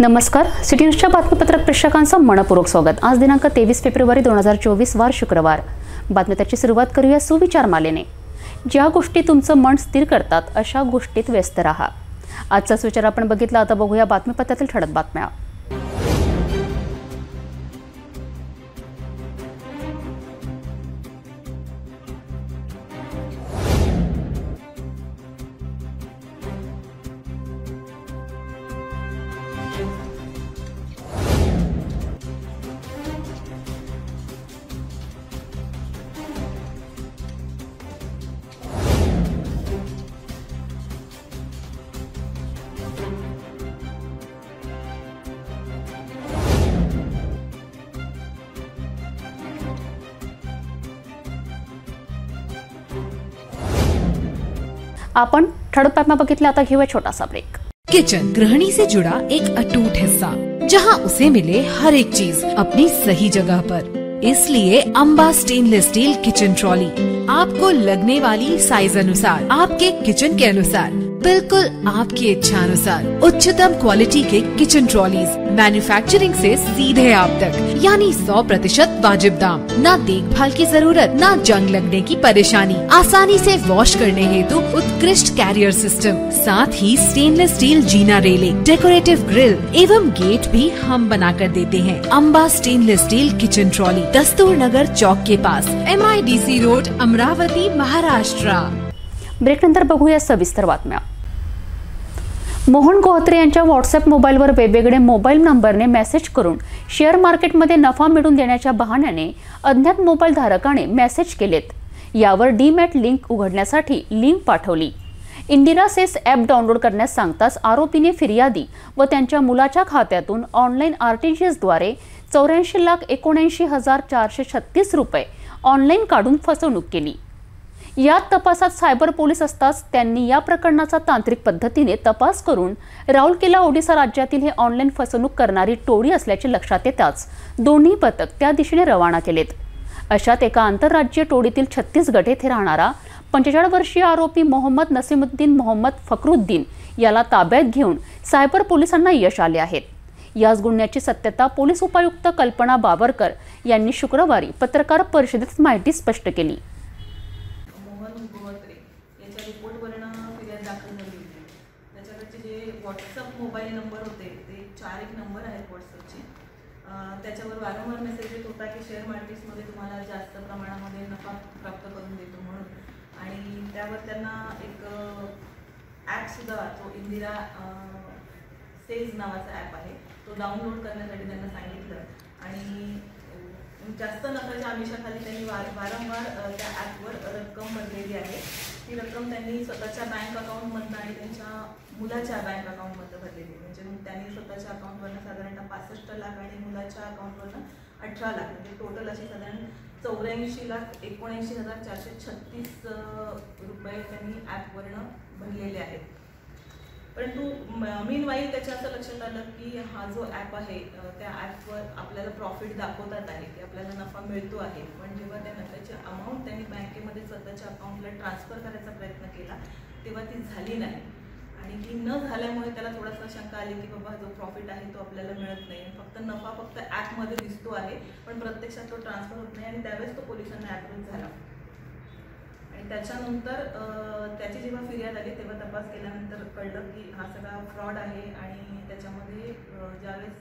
नमस्कार, सिटी न्यूजच्या बातमीपत्रक प्रेक्षकांचं मनपूर्वक स्वागत। आज दिनांक 23 फेब्रुवारी 2024 वार शुक्रवार। बातमीपत्राची सुरुवात करूया सुविचार मालेने। ज्या गोष्टी तुमचं मन स्थिर करतात अशा गोष्टीत व्यस्त राहा। आजचा सुविचार आपण बघितला, आता बघूया बातमीपत्रातील ठळक बातम्या। आपण ठळक बातम्या बघितल्या, आता घेऊया छोटासा ब्रेक। किचन गृहिणी से जुड़ा एक अटूट हिस्सा, जहां उसे मिले हर एक चीज अपनी सही जगह पर। इसलिए Amba stainless steel kitchen trolley आपको लगने वाली साइज अनुसार, आपके किचन के अनुसार, बिल्कुल आपकी इच्छा अनुसार उच्चतम क्वालिटी के किचन ट्रॉलीज मैन्युफैक्चरिंग से सीधे आप तक, यानी 100% वाजिब दाम, न देखभाल की जरूरत, न जंग लगने की परेशानी, आसानी से वॉश करने हेतु उत्कृष्ट कैरियर सिस्टम, साथ ही स्टेनलेस स्टील जीना रेलिंग, डेकोरेटिव ग्रिल एवं गेट भी हम बना कर देते हैं। Amba stainless steel kitchen trolley, Dastur Nagar Chowk के पास, MIDC road, Amravati, Maharashtra. Break नंतर बघूया सविस्तर बातम्या। मोहन गोहत्रे यांच्या व्हॉट्सअप मोबाईलवर वेगवेगळे मोबाईल नंबरने मेसेज करून शेअर मार्केटमध्ये नफा मिळवून देण्याच्या बहाण्याने अज्ञात मोबाईल धारकाने मेसेज केलेत। यावर डीमॅट लिंक उघडण्यासाठी लिंक पाठवली। इंदिरा सेस ॲप डाउनलोड करण्यास सांगताच आरोपीने फिर्यादी व त्यांच्या मुलाच्या खात्यातून ऑनलाईन RTGS द्वारे 84,79,436 रुपये ऑनलाईन काढून फसवणूक केली। यात तपासात सायबर पोलीस असताच त्यांनी या प्रकरणाचा तांत्रिक पद्धतीने तपास करून राउरकेला ओडिशा राज्यातील हे ऑनलाईन फसवणूक करणारी टोळी असल्याचे लक्षात येताच दोन्ही पथक त्या दिशेने रवाना केलेत। अशात एका आंतरराज्यीय टोळीतील छत्तीसगड येथे राहणारा 45 वर्षीय आरोपी मोहम्मद नसीमुद्दीन मोहम्मद फकरुद्दीन याला ताब्यात घेऊन सायबर पोलिसांना यश आले आहेत। याच गुन्ह्याची सत्यता पोलीस उपायुक्त कल्पना बाबरकर यांनी शुक्रवारी पत्रकार परिषदेत माहिती स्पष्ट केली। व्हॉट्सअप मोबाईल नंबर होते ते 4 एक नंबर आहेत व्हॉट्सअपचे, त्याच्यावर वारंवार मेसेज येत होता की शेअर मार्केट्समध्ये तुम्हाला जास्त प्रमाणामध्ये नफा प्राप्त करून देतो म्हणून। आणि त्यावर त्यांना एक ॲपसुद्धा, जो इंदिरा सेज नावाचा ॲप आहे, तो डाउनलोड करण्यासाठी त्यांना सांगितलं। आणि जास्त नफ्याच्या आमिषाखाली त्यांनी वारंवार त्या ॲपवर रक्कम भरलेली आहे। ती रक्कम त्यांनी स्वतःच्या बँक अकाउंटमधनं आणि त्यांच्या मुलाच्या बँक अकाउंटमधनं भरलेली। म्हणजे त्यांनी स्वतःच्या अकाउंटवरनं साधारणतः 65 लाख आणि मुलाच्या अकाउंटवरनं 18 लाख, म्हणजे टोटल असे साधारण 84,79,436 रुपये त्यांनी ॲपवरनं भरलेले आहेत। परंतु मीनवाईल त्याच्या असं लक्षात आलं की हा जो ॲप आहे त्या ॲपवर आपल्याला प्रॉफिट दाखवतात आहे की आपल्याला नफा मिळतो आहे, पण जेव्हा त्या नफ्याची अमाऊंट त्यांनी बँकेमध्ये स्वतःच्या अकाउंटला ट्रान्सफर करायचा प्रयत्न केला तेव्हा ती झाली नाही। आणि ती न झाल्यामुळे त्याला थोडासा शंका आली की बाबा जो प्रॉफिट आहे तो आपल्याला मिळत नाही, फक्त नफा फक्त ॲपमध्ये दिसतो आहे पण प्रत्यक्षात तो ट्रान्सफर होत नाही। आणि त्यावेळेस तो पोलिसांना ॲप्रोच झाला। आणि त्याच्यानंतर त्याची जेव्हा फिर्याद आली तेव्हा तपास केल्यानंतर कळलं की हा सगळा फ्रॉड आहे। आणि त्याच्यामध्ये ज्यावेळेस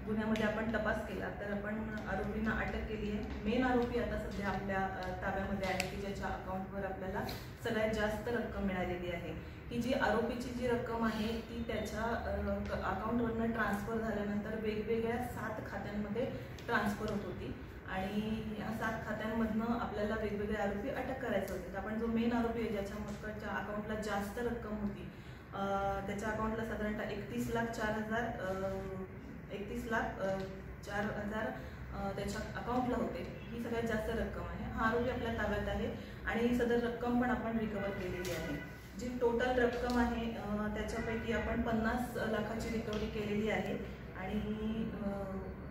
गुन्ह्यामध्ये आपण तपास केला तर आपण आरोपींना अटक केली आहे। मेन आरोपी आता सध्या आपल्या ताब्यामध्ये आहे की ज्याच्या अकाउंटवर आपल्याला सगळ्यात जास्त रक्कम मिळालेली आहे। ही जी आरोपीची जी रक्कम आहे ती त्याच्या अकाउंटवरनं ट्रान्सफर झाल्यानंतर वेगवेगळ्या 7 खात्यांमध्ये ट्रान्सफर होत होती। आणि या 7 खात्यांमधनं आपल्याला वेगवेगळे आरोपी अटक करायचे होते। तर आपण जो मेन आरोपी आहे ज्याच्या अकाउंटला जास्त रक्कम होती, त्याच्या अकाउंटला साधारणतः 31,04,000 त्याच्या अकाउंटला होते, ही सगळ्यात जास्त रक्कम आहे। हा आरोपी आपल्या ताब्यात आहे आणि ही सदर रक्कम पण आपण रिकवर केलेली आहे। जी टोटल रक्कम आहे त्याच्यापैकी आपण 50 लाखाची रिकव्हरी केलेली आहे आणि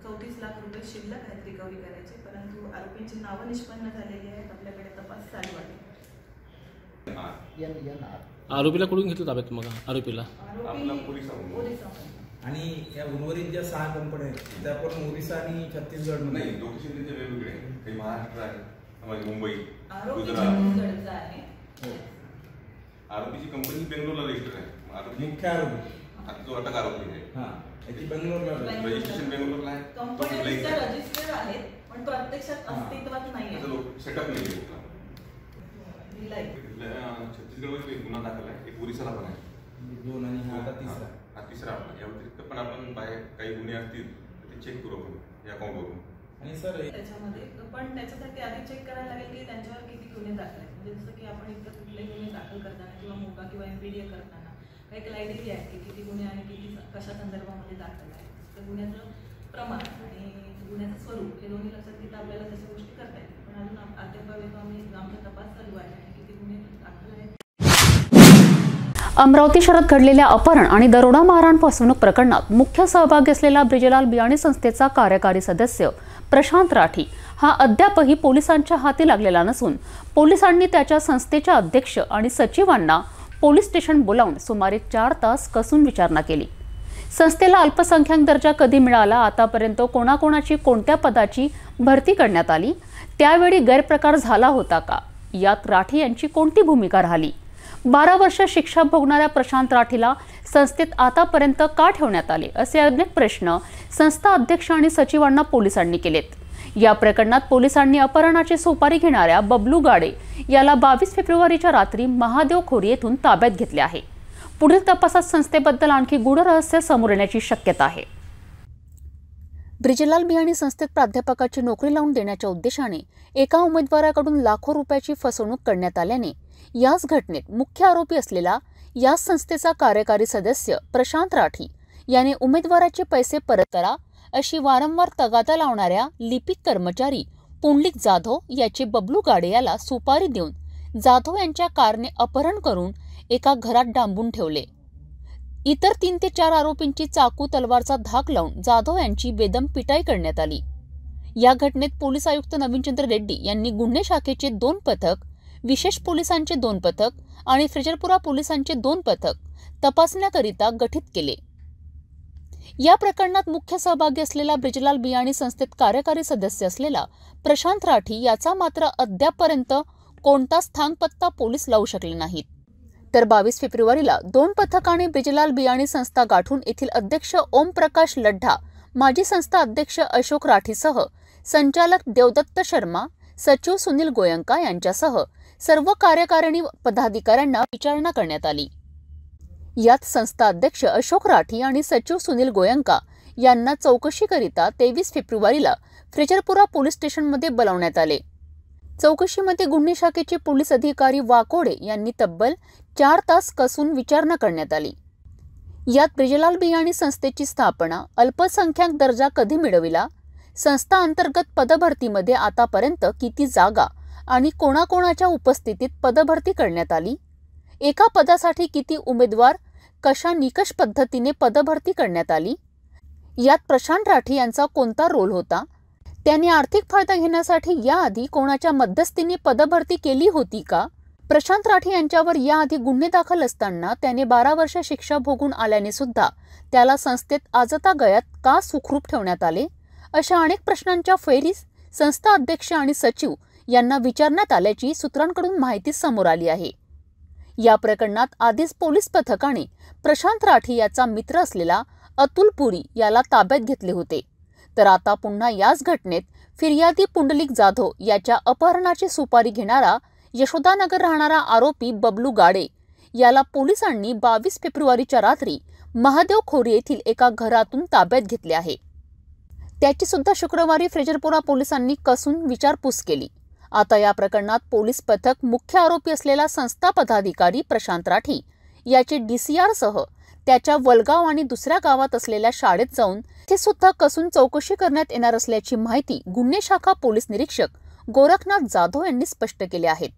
34 लाख रुपये शिल्लक आहेत रिकव्हरी करायचे, परंतु आरोपींची नावं निष्पन्न झालेली आहेत। आपल्याकडे तपास चालू आहे। आरोपीला कुठून घेतलं ताब्यात मग? आरोपीला आपला पोलिसांकडून आणि या उर्वरित ज्या 6 कंपन्या आहेत त्या पण ओरिसा आणि छत्तीसगड नाही, लोकेशन तिथे वेगवेगळे आहे. काही महाराष्ट्र आहे, मुंबई, गुजरात आहे. आरोपीची कंपनी बेंगलोरला रजिस्टर आहे. मुख्य आरोपी जो अटक आरोपी आहे याची बेंगलोरला रजिस्ट्रेशन बेंगलोरला आहे. कंपन्या रजिस्टर्ड आहेत पण प्रत्यक्षात अस्तित्वात नाहीये. सेटअप नाही छत्तीसगडमध्ये एक गुन्हा दाखल आहे, एक ओरिसाला पण आहे. 2 आणि हा तिसरा आपला. या व्यतिरिक्त पण आपण बाहेर काही गुन्हे असतील तर ते चेक करू आपण या अकाउंटवरून. आणि सर त्याच्यामध्ये पण त्याच्यासाठी आधी चेक करायला लागेल की त्यांच्यावर किती गुन्हे दाखल आहेत. म्हणजे जसं की आपण इतर कुठलेही गुन्हे दाखल करताना किंवा मोका किंवा MPDA करताना काही क्रायटेरिया आहेत की किती गुन्हे आणि किती कशा संदर्भामध्ये दाखल आहेत. तर गुन्ह्याचं प्रमाण आणि गुन्ह्याचं स्वरूप हे दोन्ही लक्षात घेता आपल्याला तशा गोष्टी करता येतील. पण अजून अद्याप आम्ही आमचा तपास चालू आहे आणि किती गुन्हे दाखल आहेत. अमरावती शहरात घडलेल्या अपहरण आणि दरोडा मारहाण फसवणूक प्रकरणात मुख्य सहभागी असलेला ब्रिजलाल बियाणी संस्थेचा कार्यकारी सदस्य प्रशांत राठी हा अद्यापही पोलिसांच्या हाती लागलेला नसून पोलिसांनी त्याच्या संस्थेच्या अध्यक्ष आणि सचिवांना पोलीस स्टेशन बोलावून सुमारे 4 तास कसून विचारणा केली. संस्थेला अल्पसंख्याक दर्जा कधी मिळाला, आतापर्यंत कोणाकोणाची कोणत्या पदाची भरती करण्यात आली, त्यावेळी गैरप्रकार झाला होता का, यात राठी यांची कोणती भूमिका राहिली, 12 वर्ष शिक्षा भोगणाऱ्या प्रशांत राठीला संस्थेत आतापर्यंत का ठेवण्यात आले, असे अनेक प्रश्न संस्था अध्यक्ष आणि सचिवांना पोलिसांनी केलेत. या प्रकरणात पोलिसांनी अपहरणाची सुपारी घेणाऱ्या बबलू गाडे याला 22 फेब्रुवारीच्या रात्री महादेव खोरी येथून ताब्यात घेतले आहे. पुढील तपासात संस्थेबद्दल आणखी गूढ रहस्य समोर येण्याची शक्यता आहे. ब्रिजलाल बियाणी संस्थेत प्राध्यापकाची नोकरी लावून देण्याच्या उद्देशाने एका उमेदवाराकडून लाखो रुपयाची फसवणूक करण्यात आल्याने याच घटनेत मुख्य आरोपी असलेला याच संस्थेचा कार्यकारी सदस्य प्रशांत राठी याने उमेदवाराचे पैसे परत करा अशी वारंवार तगादा लावणाऱ्या लिपिक कर्मचारी पुंडलिक जाधव याचे बबलू गाडे याला सुपारी देऊन जाधव यांच्या कारने अपहरण करून एका घरात डांबून ठेवले. इतर 3 ते 4 आरोपींची चाकू तलवारचा धाक लावून जाधव यांची बेदम पिटाई करण्यात आली. या घटनेत पोलीस आयुक्त नवीनचंद्र रेड्डी यांनी गुन्हे शाखेचे 2 पथक, विशेष पोलिसांचे 2 पथक आणि फ्रेजरपुरा पोलिसांचे 2 पथक तपासण्याकरिता गठीत केले. या प्रकरणात मुख्य सहभागी असलेला ब्रिजलाल बियाणी संस्थेत कार्यकारी सदस्य असलेला प्रशांत राठी याचा मात्र अद्यापपर्यंत कोणताच थांगपत्ता पोलीस लावू शकले नाहीत. तर 22 फेब्रुवारीला 2 पथकाने ब्रिजलाल बियाणी संस्था गाठून येथील अध्यक्ष ओमप्रकाश लड्ढा, माजी संस्था अध्यक्ष अशोक राठीसह संचालक देवदत्त शर्मा, सचिव सुनील गोयंका यांच्यासह सर्व कार्यकारिणी पदाधिकाऱ्यांना विचारणा करण्यात आली. यात संस्था अध्यक्ष अशोक राठी आणि सचिव सुनील गोयंका यांना चौकशीकरिता 23 फेब्रुवारीला फ्रेजरपुरा पोलीस स्टेशनमध्ये बोलावण्यात आले. चौकशीमध्ये गुन्हे शाखेचे पोलीस अधिकारी वाकोडे यांनी तब्बल 4 तास कसून विचारणा करण्यात आली. यात ब्रिजलाल बियाणी संस्थेची स्थापना, अल्पसंख्याक दर्जा कधी मिळविला, संस्था अंतर्गत पदभरतीमध्ये आतापर्यंत किती जागा आणि कोणाकोणाच्या उपस्थितीत पदभरती करण्यात आली, एका पदासाठी किती उमेदवार, कशा निकष पद्धतीने पदभरती करण्यात आली, यात प्रशांत राठी यांचा कोणता रोल होता, त्याने आर्थिक फायदा घेण्यासाठी याआधी कोणाच्या मध्यस्थीने पदभरती केली होती का, प्रशांत राठी यांच्यावर याआधी गुन्हे दाखल असताना त्याने 12 वर्ष शिक्षा भोगून आल्याने सुद्धा त्याला संस्थेत आजतागयात का सुखरूप ठेवण्यात आले, अशा अनेक प्रश्नांच्या फैरीस संस्था अध्यक्ष आणि सचिव यांना विचारण्यात आल्याची सूत्रांकडून माहिती समोर आली आहे. या प्रकरणात आधीच पोलीस पथकाने प्रशांत राठी याचा मित्र असलेला अतुल पुरी याला ताब्यात घेतले होते. तर आता पुन्हा याच घटनेत फिर्यादी पुंडलिक जाधव याच्या अपहरणाची सुपारी घेणारा यशोदानगर राहणारा आरोपी बबलू गाडे याला पोलिसांनी 22 फेब्रुवारीच्या रात्री महादेव खोरी येथील एका घरातून ताब्यात घेतले आहे. त्याची सुद्धा शुक्रवारी फ्रेजरपुरा पोलिसांनी कसून विचारपूस केली. आता या प्रकरणात पोलीस पथक मुख्य आरोपी असलेला संस्था पदाधिकारी प्रशांत राठी याचे DCR सह त्याच्या वलगाव आणि दुसऱ्या गावात असलेल्या शाळेत जाऊन ते सुद्धा कसून चौकशी करण्यात येणार असल्याची माहिती गुन्हे शाखा पोलीस निरीक्षक गोरखनाथ जाधव यांनी स्पष्ट केले आहे.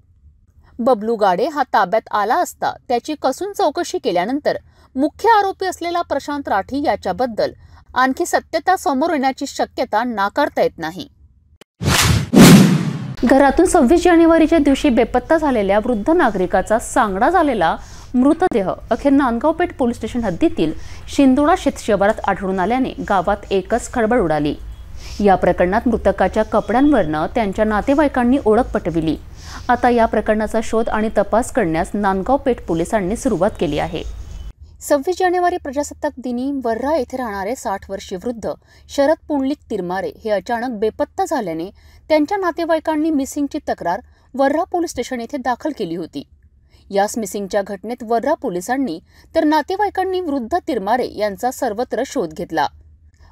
बबलू गाडे हा ताब्यात आला असता त्याची कसून चौकशी केल्यानंतर मुख्य आरोपी असलेला प्रशांत राठी याच्याबद्दल आणखी सत्यता समोर येण्याची शक्यता नाकारता येत नाही. घरातून 26 जानेवारीच्या दिवशी बेपत्ता झालेल्या वृद्ध नागरिकाचा सांगडा झालेला मृतदेह अखेर नांदगाव पेठ पोलीस स्टेशन हद्दीतील शिंदोडा शेतशिवारात आढळून आल्याने गावात एकच खळबळ उडाली। या प्रकरणात मृतकाच्या कपड्यांवरनं त्यांच्या नातेवाईकांनी ओळख पटविली। आता या प्रकरणाचा शोध आणि तपास करण्यास नांदगाव पेठ पोलिसांनी सुरुवात केली आहे। 26 जानेवारी प्रजासत्ताक दिनी वर्रा येथे राहणारे 60 वर्षीय वृद्ध शरद पुंडलिक तिरमारे हे अचानक बेपत्ता झाल्याने त्यांच्या नातेवाईकांनी मिसिंगची तक्रार वर्रा पोलीस स्टेशन येथे दाखल केली होती। याच मिसिंगच्या घटनेत वर्रा पोलिसांनी तर नातेवाईकांनी वृद्ध तिरमारे यांचा सर्वत्र शोध घेतला।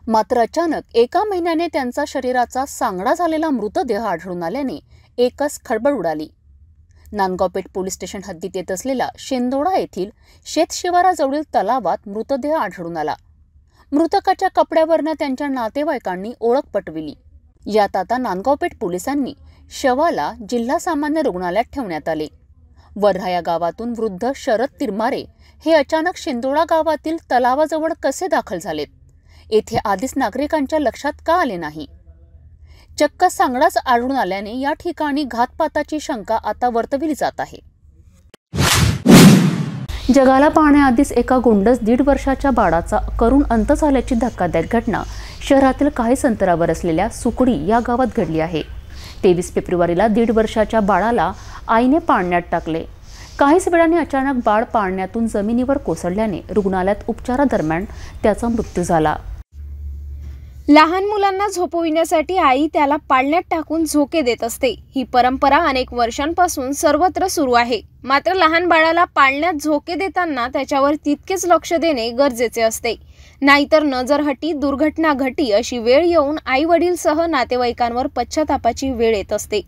मात्र अचानक एका महिन्याने त्यांचा शरीराचा सांगडा झालेला मृतदेह आढळून आल्याने एकच खळबळ उडाली। नांदगाव पेठ पोलीस स्टेशन हद्दीत येत असलेल्या शिंदोडा येथील शेतशिवाराजवळील तलावात मृतदेह आढळून आला। मृतकाच्या कपड्यावरनं त्यांच्या नातेवाईकांनी ओळख पटविली। यात आता नांदगाव पेठ पोलिसांनी शवाला जिल्हा सामान्य रुग्णालयात ठेवण्यात आले। वर्धा या गावातून वृद्ध शरद तिरमारे हे अचानक शिंदोडा गावातील तलावाजवळ कसे दाखल झालेत, येथे आधीच नागरिकांच्या लक्षात का आले नाही। चक्क सांगडाच आढळून आल्याने या ठिकाणी घातपाताची शंका आता वर्तविली जात आहे। जगाला पाहण्याआधीच एका गोंडस 1.5 वर्षाच्या बाळाचा करुण अंत झाल्याची धक्कादायक घटना शहरातील काही अंतरावर असलेल्या सुकडी या गावात घडली आहे। 23 फेब्रुवारीला 1.5 वर्षाच्या बाळाला आईने पाळण्यात टाकले। काहीच वेळाने अचानक बाळ पाळण्यातून जमिनीवर कोसळल्याने रुग्णालयात उपचारादरम्यान त्याचा मृत्यू झाला। लहान मुलांना झोपविण्यासाठी आई त्याला पाळण्यात टाकून झोके देत असते। ही परंपरा अनेक वर्षांपासून सर्वत्र सुरू आहे। मात्र लहान बाळाला पाळण्यात झोके देताना त्याच्यावर तितकेच लक्ष देणे गरजेचे असते, नाहीतर नजरहटी दुर्घटना घटी अशी वेळ येऊन आई वडीलसह नातेवाईकांवर पश्चातापाची वेळ येत असते।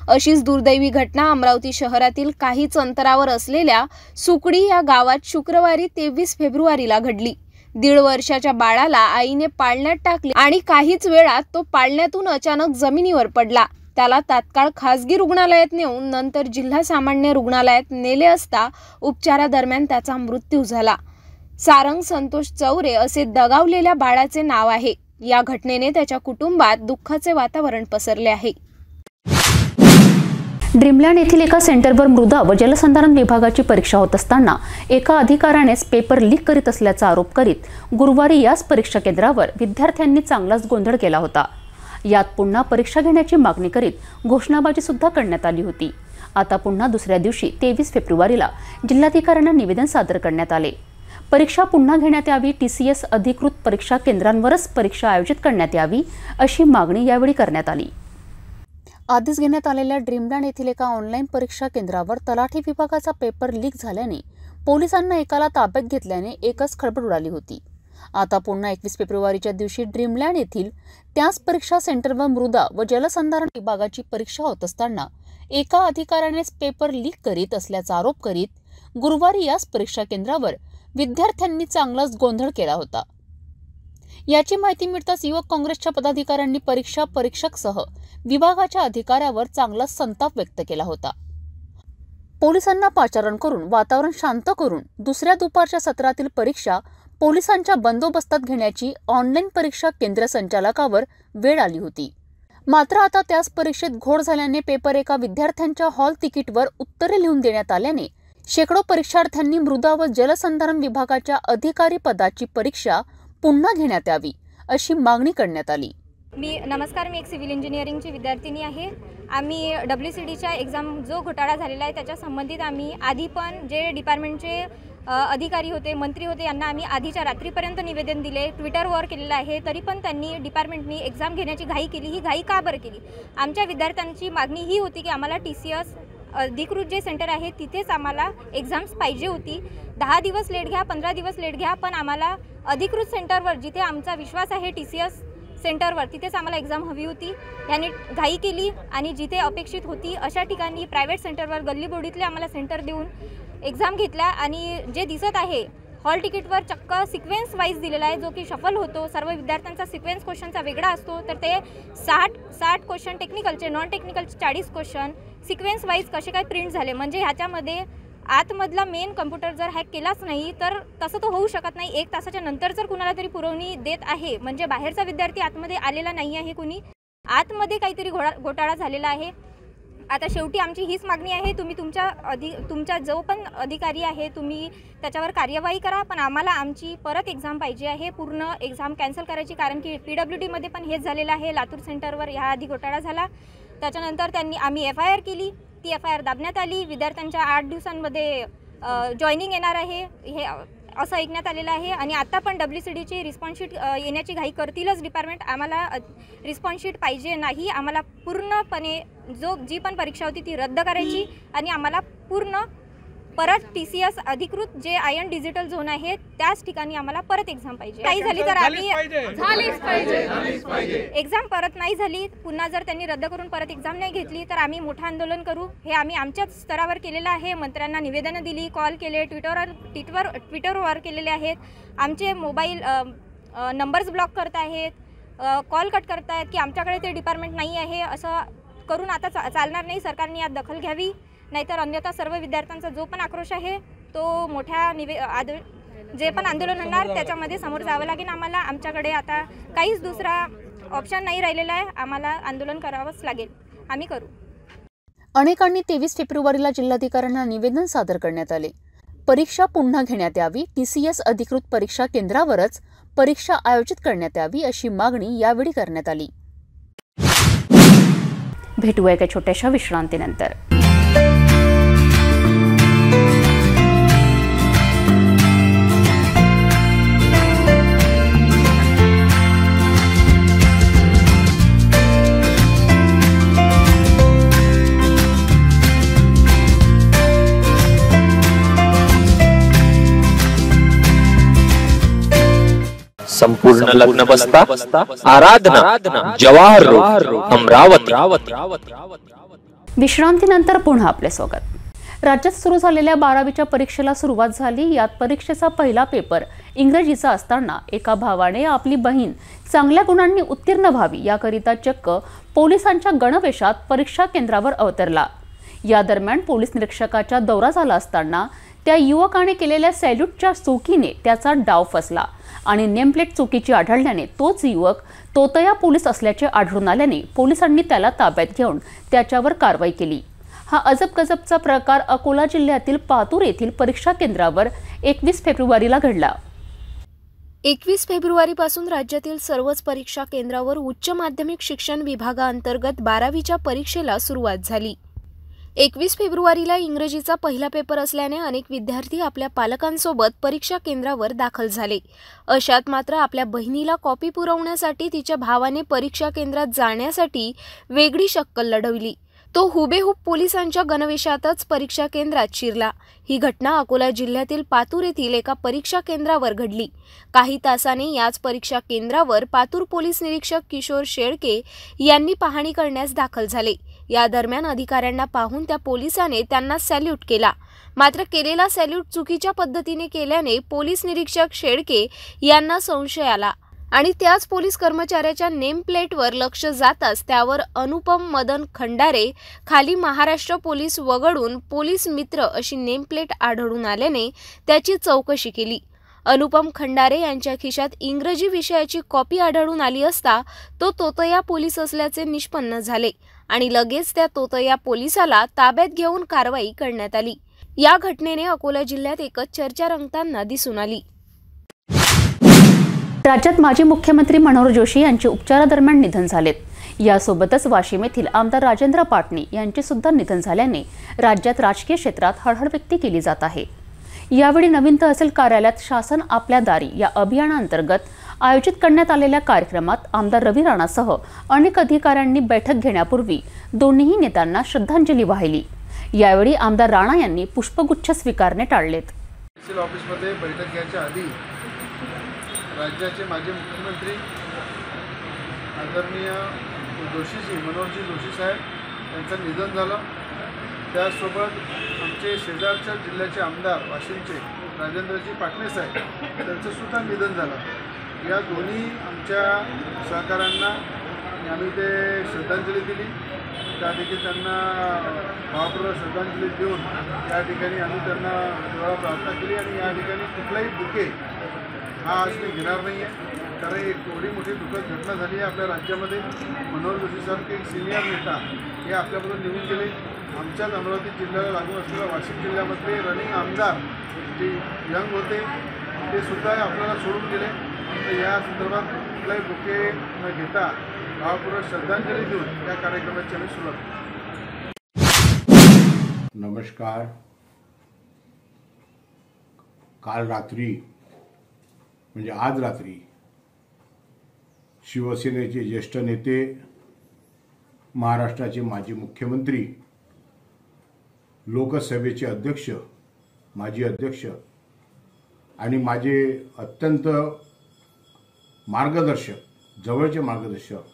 अशीच दुर्दैवी घटना अमरावती शहरातील काहीच अंतरावर असलेल्या सुकडी या गावात शुक्रवारी 23 फेब्रुवारीला घडली। 1.5 वर्षाच्या बाळाला आईने पाळण्यात टाकले आणि काहीच वेळात तो पाळण्यातून अचानक जमिनीवर पडला। त्याला तात्काळ खासगी रुग्णालयात नेऊन नंतर जिल्हा सामान्य रुग्णालयात नेले असता उपचारादरम्यान त्याचा मृत्यू झाला। सारंग संतोष चौरे असे दगावलेल्या बाळाचे नाव आहे। या घटनेने त्याच्या कुटुंबात दुःखाचे वातावरण पसरले आहे। ड्रीमलँड येथील एका सेंटरवर मृदा व जलसंधारण विभागाची परीक्षा होत असताना एका अधिकाऱ्यानेच पेपर लीक करीत असल्याचा आरोप करीत गुरुवारी याच परीक्षा केंद्रावर विद्यार्थ्यांनी चांगलाच गोंधळ केला होता। यात पुन्हा परीक्षा घेण्याची मागणी करीत घोषणाबाजी सुद्धा करण्यात आली होती। आता पुन्हा दुसऱ्या दिवशी 23 फेब्रुवारीला जिल्हाधिकाऱ्यांना निवेदन सादर करण्यात आले। परीक्षा पुन्हा घेण्यात यावी, TCS अधिकृत परीक्षा केंद्रांवरच परीक्षा आयोजित करण्यात यावी अशी मागणी यावेळी करण्यात आली। आधीच घेण्यात आलेल्या ड्रीमलँड येथील एका ऑनलाईन परीक्षा केंद्रावर तलाठी विभागाचा पेपर लीक झाल्याने पोलिसांना एकाला ताब्यात घेतल्याने एकच खळबळ उडाली होती। आता पुन्हा 21 फेब्रुवारीच्या दिवशी ड्रीमलँड येथील त्याच परीक्षा सेंटरवर मृदा व जलसंधारण विभागाची परीक्षा होत असताना एका अधिकाऱ्यानेच पेपर लीक करीत असल्याचा आरोप करीत गुरुवारी याच परीक्षा केंद्रावर विद्यार्थ्यांनी चांगलाच गोंधळ केला होता। याची माहिती मिळताच युवक काँग्रेसच्या पदाधिकाऱ्यांनी परीक्षकसह विभागाच्या अधिकाऱ्यावर चांगला संताप व्यक्त केला होता। पोलिसांना पाचारण करून वातावरण शांत करून दुसऱ्या दुपारच्या सत्रातील परीक्षा पोलिसांच्या बंदोबस्तात घेण्याची ऑनलाईन परीक्षा केंद्र संचालकावर वेळ आली होती। मात्र आता त्याच परीक्षेत घोळ झाल्याने पेपर एका विद्यार्थ्यांच्या हॉल तिकीटवर उत्तरे लिहून देण्यात आल्याने शेकडो परीक्षार्थ्यांनी मृदा व जलसंधारण विभागाच्या अधिकारी पदाची परीक्षा पुन्हा घेण्यात यावी अशी मागणी करण्यात आली। नमस्कार, मी एक सिव्हिल इंजिनिअरिंगची विद्यार्थिनी आहे। आम्ही WCDच्या एक्झाम जो घोटाळा झालेला आहे त्याच्या संबंधित आम्ही आधी पण जे डिपार्टमेंटचे अधिकारी होते, मंत्री होते, यांना आम्ही आधीच्या रात्रीपर्यंत निवेदन दिले, ट्विटरवर केलेलं आहे। तरी पण त्यांनी डिपार्टमेंटनी एक्झाम घेण्याची घाई केली। ही घाई का बरं केली? आमच्या विद्यार्थ्यांची मागणी ही होती की आम्हाला TCS अधिकृत जे सेंटर आहे तिथेच आम्हाला एक्झाम्स पाहिजे होती। 10 दिवस लेट घ्या, 15 दिवस लेट घ्या, पण आम्हाला अधिकृत सेंटरवर जिथे आमचा विश्वास आहे TCS सेंटरवर तिथेच आम्हाला एक्झाम हवी होती। याने घाई केली आणि जिथे अपेक्षित होती अशा ठिकाणी प्रायव्हेट सेंटरवर गल्लीबोडीतले आम्हाला सेंटर देऊन एक्झाम घेतला। आणि जे दिसत आहे हॉल तिकीटवर चक्क सिक्वेन्स वाईज दिलेला आहे, जो की शफल होतो। सर्व विद्यार्थ्यांचा सिक्वेन्स क्वेश्चनचा वेगळा असतो, तर ते 60 क्वेश्चन टेक्निकलचे, नॉन टेक्निकलचे 40 क्वेश्चन सिक्वेन्स वाईज कसे काय प्रिंट झाले। म्हणजे ह्याच्यामध्ये आतमधला मेन कम्प्युटर जर हॅक केलाच नाही तर तसं तो होऊ शकत नाही। 1 तासाच्या नंतर जर कुणाला तरी पुरवणी देत आहे म्हणजे बाहेरचा विद्यार्थी आतमध्ये आलेला नाही आहे, कुणी आतमध्ये काहीतरी घोटाळा झालेला आहे। आता शेवटी आमची हीच मागणी आहे, तुम्ही तुमचा जो पण अधिकारी आहे तुम्ही त्याच्यावर कार्यवाही करा, पण आम्हाला आमची परत एक्झाम पाहिजे आहे. पूर्ण एक्झाम कॅन्सल करायची, कारण की PWDमध्ये पण हेच झालेलं आहे. लातूर सेंटरवर ह्याआधी घोटाळा झाला, त्याच्यानंतर आम्ही FIR केली, ती FIR दाबण्यात आली. विद्यार्थ्यांच्या 8 दिवसांमध्ये जॉईनिंग येणार आहे हे असं ऐकण्यात आलेलं आहे. आणि आता पण WCDची रिस्पॉन्स शीट येण्याची घाई करतीलच डिपार्टमेंट. आम्हाला रिस्पॉन्स शीट पाहिजे नाही, आम्हाला पूर्णपणे जी पण परीक्षा होती ती रद्द करायची आणि आम्हाला पूर्ण परत TCS अधिकृत जे आयन डिजिटल झोन आहे त्याच ठिकाणी आम्हाला परत एक्झाम पाहिजे. काही झाली तर आम्ही एक्झाम परत नाही झाली, पुन्हा जर त्यांनी रद्द करून परत एक्झाम नाही घेतली तर आम्ही मोठं आंदोलन करू. हे आम्ही आमच्याच स्तरावर केलेलं आहे. मंत्र्यांना निवेदनं दिली, कॉल केले, ट्विटरवर केलेले आहेत. आमचे मोबाईल नंबर्स ब्लॉक करत आहेत, कॉल कट करत आहेत की आमच्याकडे ते डिपार्टमेंट नाही आहे. असं करून आता चालणार नाही. सरकारने यात दखल घ्यावी, नाहीतर अन्यथा सर्व विद्यार्थ्यांचा जो पण आक्रोश आहे तो मोठ्या जे पण आंदोलन होणार त्याच्यामध्ये समोर जावं लागेल आम्हाला. आमच्याकडे आता काहीच दुसरा ऑप्शन नाही राहिलेला आहे, आम्हाला आंदोलन करावंच लागेल. आम्ही करू. अनेकांनी 23 फेब्रुवारीला जिल्हाधिकाऱ्यांना निवेदन सादर करण्यात आले. परीक्षा पुन्हा घेण्यात यावी, TCS अधिकृत परीक्षा केंद्रावरच परीक्षा आयोजित करण्यात यावी अशी मागणी यावेळी करण्यात आली. भेटूया एका छोट्याशा विश्रांतीनंतर. संपूर्ण लग्न बसता आराधना जवाहर रोड अमरावती. विश्रांतीनंतर पुन्हा आपले स्वागत. राज्यात सुरू झालेल्या 12वीच्या परीक्षेला सुरुवात झाली. यात परीक्षेचा पहिला पेपर इंग्रजीचा असताना एका भावाने आपली बहीण चांगल्या गुणांनी उत्तीर्ण व्हावी याकरिता चक्क पोलिसांच्या गणवेशात परीक्षा केंद्रावर अवतरला. या दरम्यान पोलीस निरीक्षकाचा दौरा झाला असताना त्या युवकाने केलेल्या सॅल्यूटच्या चुकीने त्याचा डाव फसला आणि नेमप्लेट चुकीची आढळल्याने तोच युवक तोतया पोलीस असल्याचे आढळून आल्याने पोलिसांनी त्याला ताब्यात घेऊन त्याच्यावर कारवाई केली. हा अजबगजबचा प्रकार अकोला जिल्ह्यातील पातूर येथील परीक्षा केंद्रावर 21 फेब्रुवारीला घडला. 21 फेब्रुवारीपासून राज्यातील सर्वच परीक्षा केंद्रावर उच्च माध्यमिक शिक्षण विभागाअंतर्गत 12वीच्या परीक्षेला सुरुवात झाली. 21 फेब्रुवारीला इंग्रजीचा पहिला पेपर असल्याने अनेक विद्यार्थी आपल्या पालकांसोबत परीक्षा केंद्रावर दाखल झाले. अशात मात्र आपल्या बहिणीला कॉपी पुरवण्यासाठी तिच्या भावाने परीक्षा केंद्रात जाण्यासाठी वेगळी शक्कल लढवली. तो हुबेहूब पोलिसांच्या गणवेशातच परीक्षा केंद्रात शिरला. ही घटना अकोला जिल्ह्यातील पातूर येथील एका परीक्षा केंद्रावर घडली. काही तासांनी याच परीक्षा केंद्रावर पातूर पोलीस निरीक्षक किशोर शेळके यांनी पाहणी करण्यास दाखल झाले. या दरम्यान अधिकाऱ्यांना पाहून त्या पोलिसाने त्यांना सॅल्यूट केला. मात्र केलेला सॅल्यूट चुकीच्या पद्धतीने केल्याने पोलीस निरीक्षक शेळके यांना संशय आला आणि त्याच पोलीस कर्मचाऱ्याच्या नेम प्लेटवर लक्ष जाताच त्यावर अनुपम मदन खंडारे खाली महाराष्ट्र पोलीस वगळून पोलीस मित्र अशी नेम प्लेट आढळून आल्याने त्याची चौकशी केली. अनुपम खंडारे यांच्या खिशात इंग्रजी विषयाची कॉपी आढळून आली असता तो तोतया पोलीस असल्याचे निष्पन्न झाले आणि लगेच त्या तोतया पोलिसाला ताब्यात घेऊन कारवाई करण्यात आली. या घटनेने अकोला जिल्ह्यात एकच चर्चा रंगताना दिसून आली. राज्यात माजी मुख्यमंत्री मनोहर जोशी यांचे उपचारादरम्यान निधन झालेत. यासोबतच वाशिम येथील आमदार राजेंद्र पाटणी यांचे सुद्धा निधन झाल्याने राज्यात राजकीय क्षेत्रात हळहळ व्यक्त केली जात आहे. यावेळी नवीन तहसील कार्यालयात शासन आपल्या दारी या अभियानाअंतर्गत आयोजित करण्यात आलेल्या कार्यक्रमात आमदार रवी राणासह अनेक अधिकाऱ्यांनी बैठक घेण्यापूर्वी दोन्ही नेत्यांना श्रद्धांजली वाहिली. यावेळी आमदार राणा यांनी पुष्पगुच्छ स्वीकारणे टाळलेत. तहसील ऑफिसमध्ये बैठक घ्यायच्या आधी राज्याचे माजी मुख्यमंत्री आदरणीय जोशीजी मनोहरजी जोशी साहेब यांचं निधन झालं. त्यासोबत आमचे शेजारच्या जिल्ह्याचे आमदार वाशिमचे राजेंद्रजी पाटणे साहेब त्यांचंसुद्धा निधन झालं. या दोन्ही आमच्या सहकाऱ्यांना आम्ही ते श्रद्धांजली दिली. त्या ठिकाणी त्यांना भावपूर्वक श्रद्धांजली देऊन या ठिकाणी आम्ही त्यांना देवाला प्रार्थना केली आणि या ठिकाणी कुठलाही बुके हा आज मी घेणार नाही आहे. कारण एक एवढी मोठी दुःखद घटना झाली आहे आपल्या राज्यामध्ये. मनोहर जोशीसारखे एक सिनियर नेता हे आपल्याबरोबर निघून गेले. आमच्याच अमरावती जिल्ह्याला लागून असलेल्या वाशिम जिल्ह्यामधले रनिंग आमदार जे यंग होते ते सुद्धा आपल्याला सोडून गेले. तर या संदर्भात कुठलाही बुके न घेता भावपूर्वक श्रद्धांजली देऊन या कार्यक्रमाची आम्ही सुरुवात केली. नमस्कार. काल रात्री म्हणजे आज रात्री शिवसेनेचे ज्येष्ठ नेते, महाराष्ट्राचे माजी मुख्यमंत्री, लोकसभेचे अध्यक्ष, माजी अध्यक्ष आणि माझे अत्यंत मार्गदर्शक, जवळचे मार्गदर्शक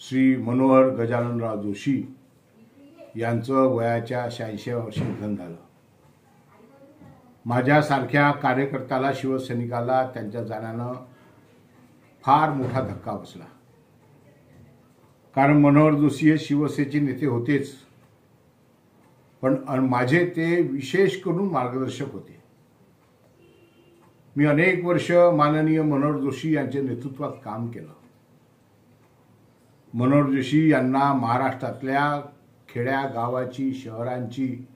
श्री मनोहर गजाननराव जोशी यांचं वयाच्या 86व्या वर्षी निधन झालं. माझ्यासारख्या कार्यकर्त्याला, शिवसैनिकाला त्यांच्या जाण्यानं फार मोठा धक्का बसला. कारण मनोहर जोशी हे शिवसेनेचे नेते होतेच, पण माझे ते विशेष करून मार्गदर्शक होते. मी अनेक वर्ष माननीय मनोहर जोशी यांच्या नेतृत्वात काम केलं. मनोहर जोशी यांना महाराष्ट्रातल्या खेड्या गावाची, शहरांची,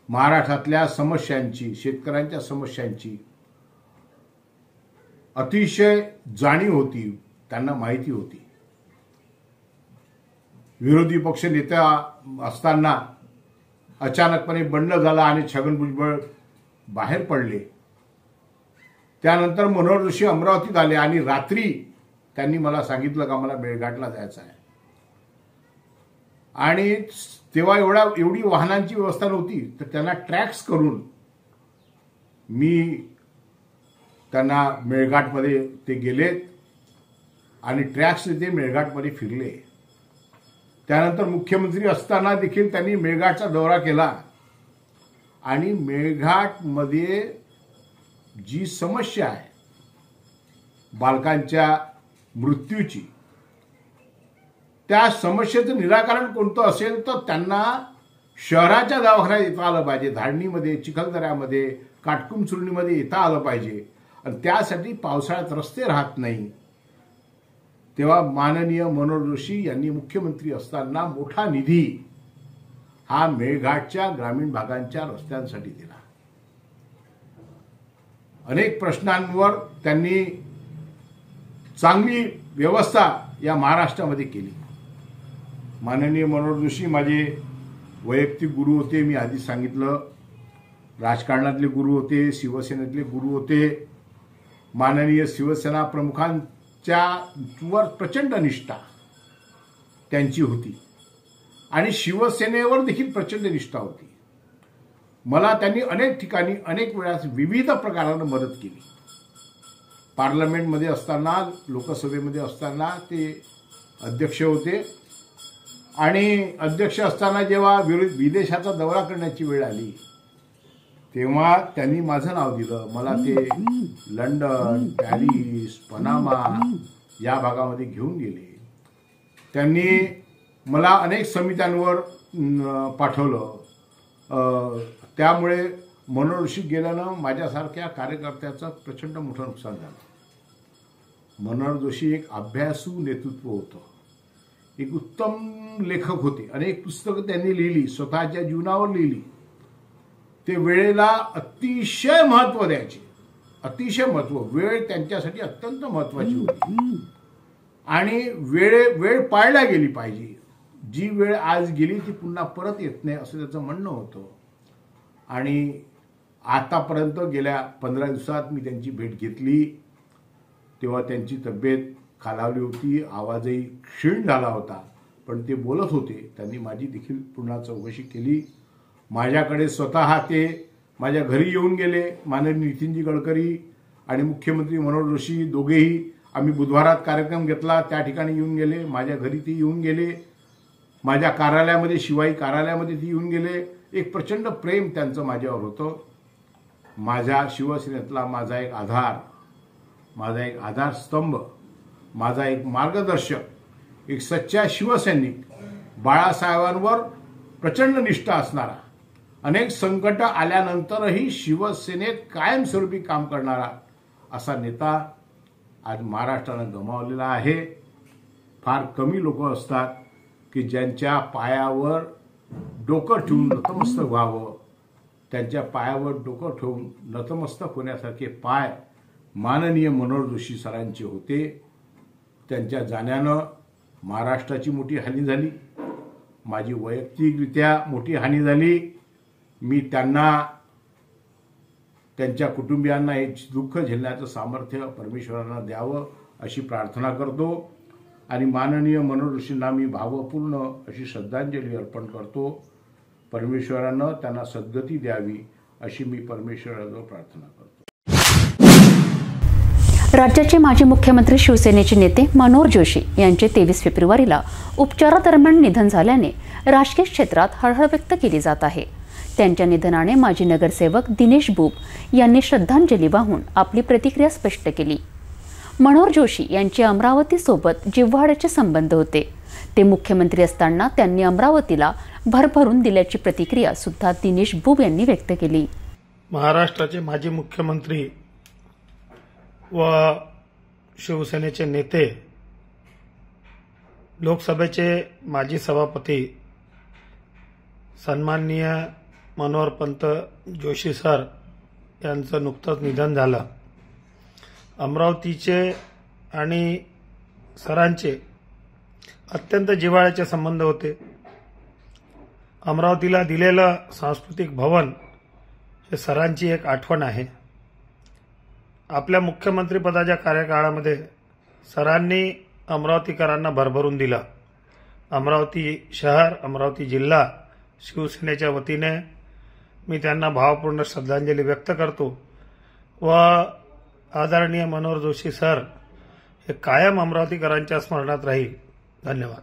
महाराष्ट्रातल्या समस्यांची, शेतकऱ्यांच्या समस्यांची अतिशय जाणीव होती, त्यांना माहिती होती. विरोधी पक्ष नेता असताना अचानकपणे बंड झाला आणि छगन भुजबळ बाहेर पडले. त्यानंतर मनोहर जोशी अमरावतीत आले आणि रात्री त्यांनी मला सांगितलं का मला मेळघाटला जायचं आहे. आणि तेव्हा एवढी वाहनांची व्यवस्था नव्हती, तर त्यांना ट्रॅक्स करून मी त्यांना मेळघाटमध्ये ते गेलेत आणि ट्रॅक्स ते मेळघाटमध्ये फिरले. त्यानंतर मुख्यमंत्री असताना देखील त्यांनी मेळघाटचा दौरा केला आणि मेळघाटमध्ये जी समस्या आहे बालकांच्या मृत्यूची, त्या समस्येचं निराकरण कोणतं असेल तर त्यांना शहराच्या दवाखान्यात येता आलं पाहिजे. धाडणीमध्ये, चिखलदऱ्यामध्ये, काटकुमचुर्णीमध्ये येता आलं पाहिजे. आणि त्यासाठी पावसाळ्यात रस्ते राहत नाही. तेव्हा माननीय मनोहर जोशी यांनी मुख्यमंत्री असताना मोठा निधी हा मेळघाटच्या ग्रामीण भागांच्या रस्त्यांसाठी दिला. अनेक प्रश्नांवर त्यांनी चांगली व्यवस्था या महाराष्ट्रामध्ये केली. माननीय मनोहर जोशी माझे वैयक्तिक गुरु होते. मी आधी सांगितलं, राजकारणातले गुरु होते, शिवसेनेतले गुरु होते. माननीय शिवसेना प्रमुखांच्या वर प्रचंड निष्ठा त्यांची होती आणि शिवसेनेवर देखील प्रचंड निष्ठा होती. मला त्यांनी अनेक ठिकाणी अनेक वेळा विविध प्रकारानं मदत केली. पार्लमेंटमध्ये असताना, लोकसभेमध्ये असताना ते अध्यक्ष होते आणि अध्यक्ष असताना जेव्हा विदेशाचा दौरा करण्याची वेळ आली तेव्हा त्यांनी माझं नाव दिलं. मला ते लंडन, पॅरिस, पनामा या भागामध्ये घेऊन गेले. त्यांनी मला अनेक समित्यांवर पाठवलं. त्यामुळे मनोहर जोशी गेल्यानं माझ्यासारख्या कार्यकर्त्याचं प्रचंड मोठं नुकसान झालं. मनोहर जोशी एक अभ्यासू नेतृत्व होतं, एक उत्तम लेखक होते. अनेक पुस्तकं त्यांनी लिहिली, स्वतःच्या जीवनावर लिहिली. ते वेळेला अतिशय महत्त्व द्यायचे, अतिशय महत्त्व. वेळ त्यांच्यासाठी अत्यंत महत्त्वाची होती आणि वेळ पाळल्या गेली पाहिजे. जी वेळ आज गेली ती पुन्हा परत येत नाही असं त्याचं म्हणणं होतं. आणि आतापर्यंत गेल्या 15 दिवसात मी त्यांची भेट घेतली तेव्हा त्यांची तब्येत खालावली होती, आवाजही क्षीण झाला होता, पण ते बोलत होते. त्यांनी माझी देखील पुन्हा चौकशी केली. माझ्याकडे स्वतः ते माझ्या घरी येऊन गेले. माननीय नितीनजी गडकरी आणि मुख्यमंत्री मनोहर जोशी दोघेही आम्ही बुधवारात कार्यक्रम घेतला, त्या ठिकाणी येऊन गेले. माझ्या घरी ते येऊन गेले. माझ्या कार्यालयामध्ये, शिवाई कार्यालयामध्ये ते येऊन गेले. एक प्रचंड प्रेम त्यांचं माझ्यावर होतं. माझ्या शिवसेनेतला माझा एक आधार, माझा एक आधारस्तंभ, माझा एक मार्गदर्शक, एक सच्चा शिवसैनिक, बाळासाहेबांवर प्रचंड निष्ठा असणारा, अनेक संकट आल्यानंतरही शिवसेनेत कायमस्वरूपी काम करणारा असा नेता आज महाराष्ट्रानं गमावलेला आहे. फार कमी लोक असतात की ज्यांच्या पायावर डोकं ठेवून नतमस्तक व्हावं. त्यांच्या पायावर डोकं ठेवून नतमस्तक होण्यासारखे पाय माननीय मनोहर जोशी सरांचे होते. त्यांच्या जाण्यानं महाराष्ट्राची मोठी हानी झाली, माझी वैयक्तिकरित्या मोठी हानी झाली. मी त्यांना, त्यांच्या कुटुंबियांना हे दुःख झेलण्याचं सामर्थ्य परमेश्वरांना द्यावं अशी प्रार्थना करतो आणि माननीय मनोहर जोशींना मी भावपूर्ण अशी श्रद्धांजली अर्पण करतो. परमेश्वरानं त्यांना सद्गती द्यावी अशी मी परमेश्वराजवळ प्रार्थना करतो. राज्याचे माजी मुख्यमंत्री शिवसेनेचे नेते मनोहर जोशी यांचे 23 फेब्रुवारीला उपचारादरम्यान निधन झाल्याने राजकीय क्षेत्रात हळहळ व्यक्त केली जात आहे. त्यांच्या निधनाने माजी नगरसेवक दिनेश बुब यांनी श्रद्धांजली वाहून आपली प्रतिक्रिया स्पष्ट केली. मनोहर जोशी यांचे अमरावतीसोबत जिव्हाळ्याचे संबंध होते. ते मुख्यमंत्री असताना त्यांनी अमरावतीला भरभरून दिल्याची प्रतिक्रिया सुद्धा दिनेश बुब यांनी व्यक्त केली. महाराष्ट्राचे माजी मुख्यमंत्री व शिवसेनेचे नेते, लोकसभेचे माजी सभापती सन्माननीय मनोहर पंत जोशी सर यांचं नुकतंच निधन झालं. अमरावतीचे आणि सरांचे अत्यंत जिव्हाळ्याचे संबंध होते. अमरावतीला दिलेलं सांस्कृतिक भवन हे सरांची एक आठवण आहे. आपल्या मुख्यमंत्रीपदाच्या कार्यकाळामध्ये सरांनी अमरावतीकरांना भरभरून दिलं. अमरावती शहर, अमरावती जिल्हा शिवसेनेच्या वतीने मी त्यांना भावपूर्ण श्रद्धांजली व्यक्त करतो व आदरणीय मनोहर जोशी सर हे कायम अमरावतीकरांच्या स्मरणात राहील. धन्यवाद.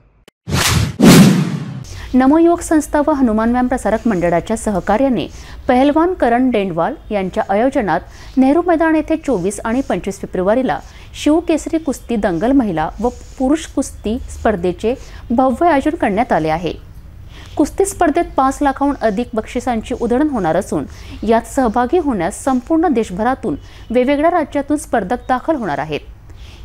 नमोयुवक संस्था व हनुमान व्यायाम प्रसारक मंडळाच्या सहकार्याने पहलवान करण डेंडवाल यांच्या आयोजनात नेहरू मैदान येथे 24 आणि 25 फेब्रुवारीला शिवकेसरी कुस्ती दंगल महिला व पुरुष कुस्ती स्पर्धेचे भव्य आयोजन करण्यात आले आहे. कुस्ती स्पर्धेत 5 लाखाहून अधिक बक्षिसांची उधळण होणार असून यात सहभागी होण्यास संपूर्ण देशभरातून वेगवेगळ्या राज्यातून स्पर्धक दाखल होणार आहेत.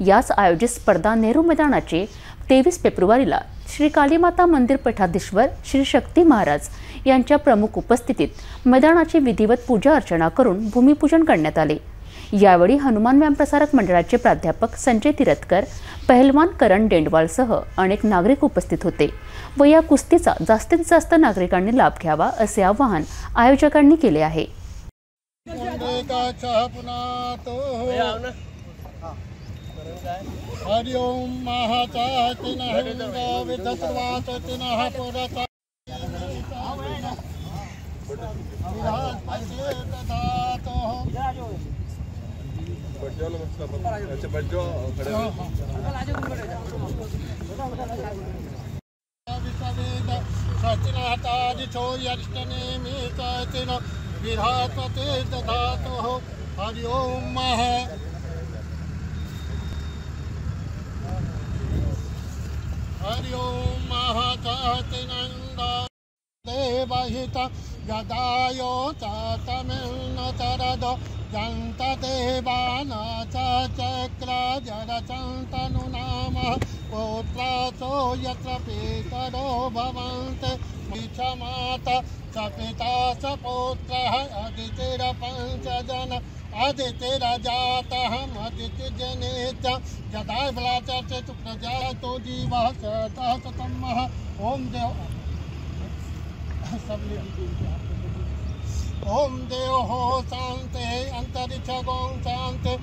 याच आयोजित स्पर्धा नेहरू मैदानाचे 23 फेब्रुवारीला श्री कालीमाता मंदिर पीठाधीश्वर श्री शक्ती महाराज यांच्या प्रमुख उपस्थितीत मैदानाची विधिवत पूजा अर्चना करून भूमिपूजन करण्यात आले. यावेळी हनुमान व्यायाम प्रसारक मंडळाचे प्राध्यापक संजय तिरतकर, पहलवान करण डेंडवालसह अनेक नागरिक उपस्थित होते व या कुस्तीचा जास्तीत जास्त नागरिकांनी लाभ घ्यावा असे आवाहन आयोजकांनी केले आहे. हरि ओम हरि ओम हरि ओम महाचातिनंद देवहित गदायो तमिलनतरद जंत देवानाच चक्र जरचन्तनु नाम पुत्राचो यत्र पितरो भवन्ते माता च पिता च पुत्रः अदितिरपञ्चजन अदितिरजातः अदितिजनेत यदा बलाचर्चतु प्रजातो जीवः सतः सतमः ओम देव ओम देव हो शांति अंतरिक्ष गौं शांति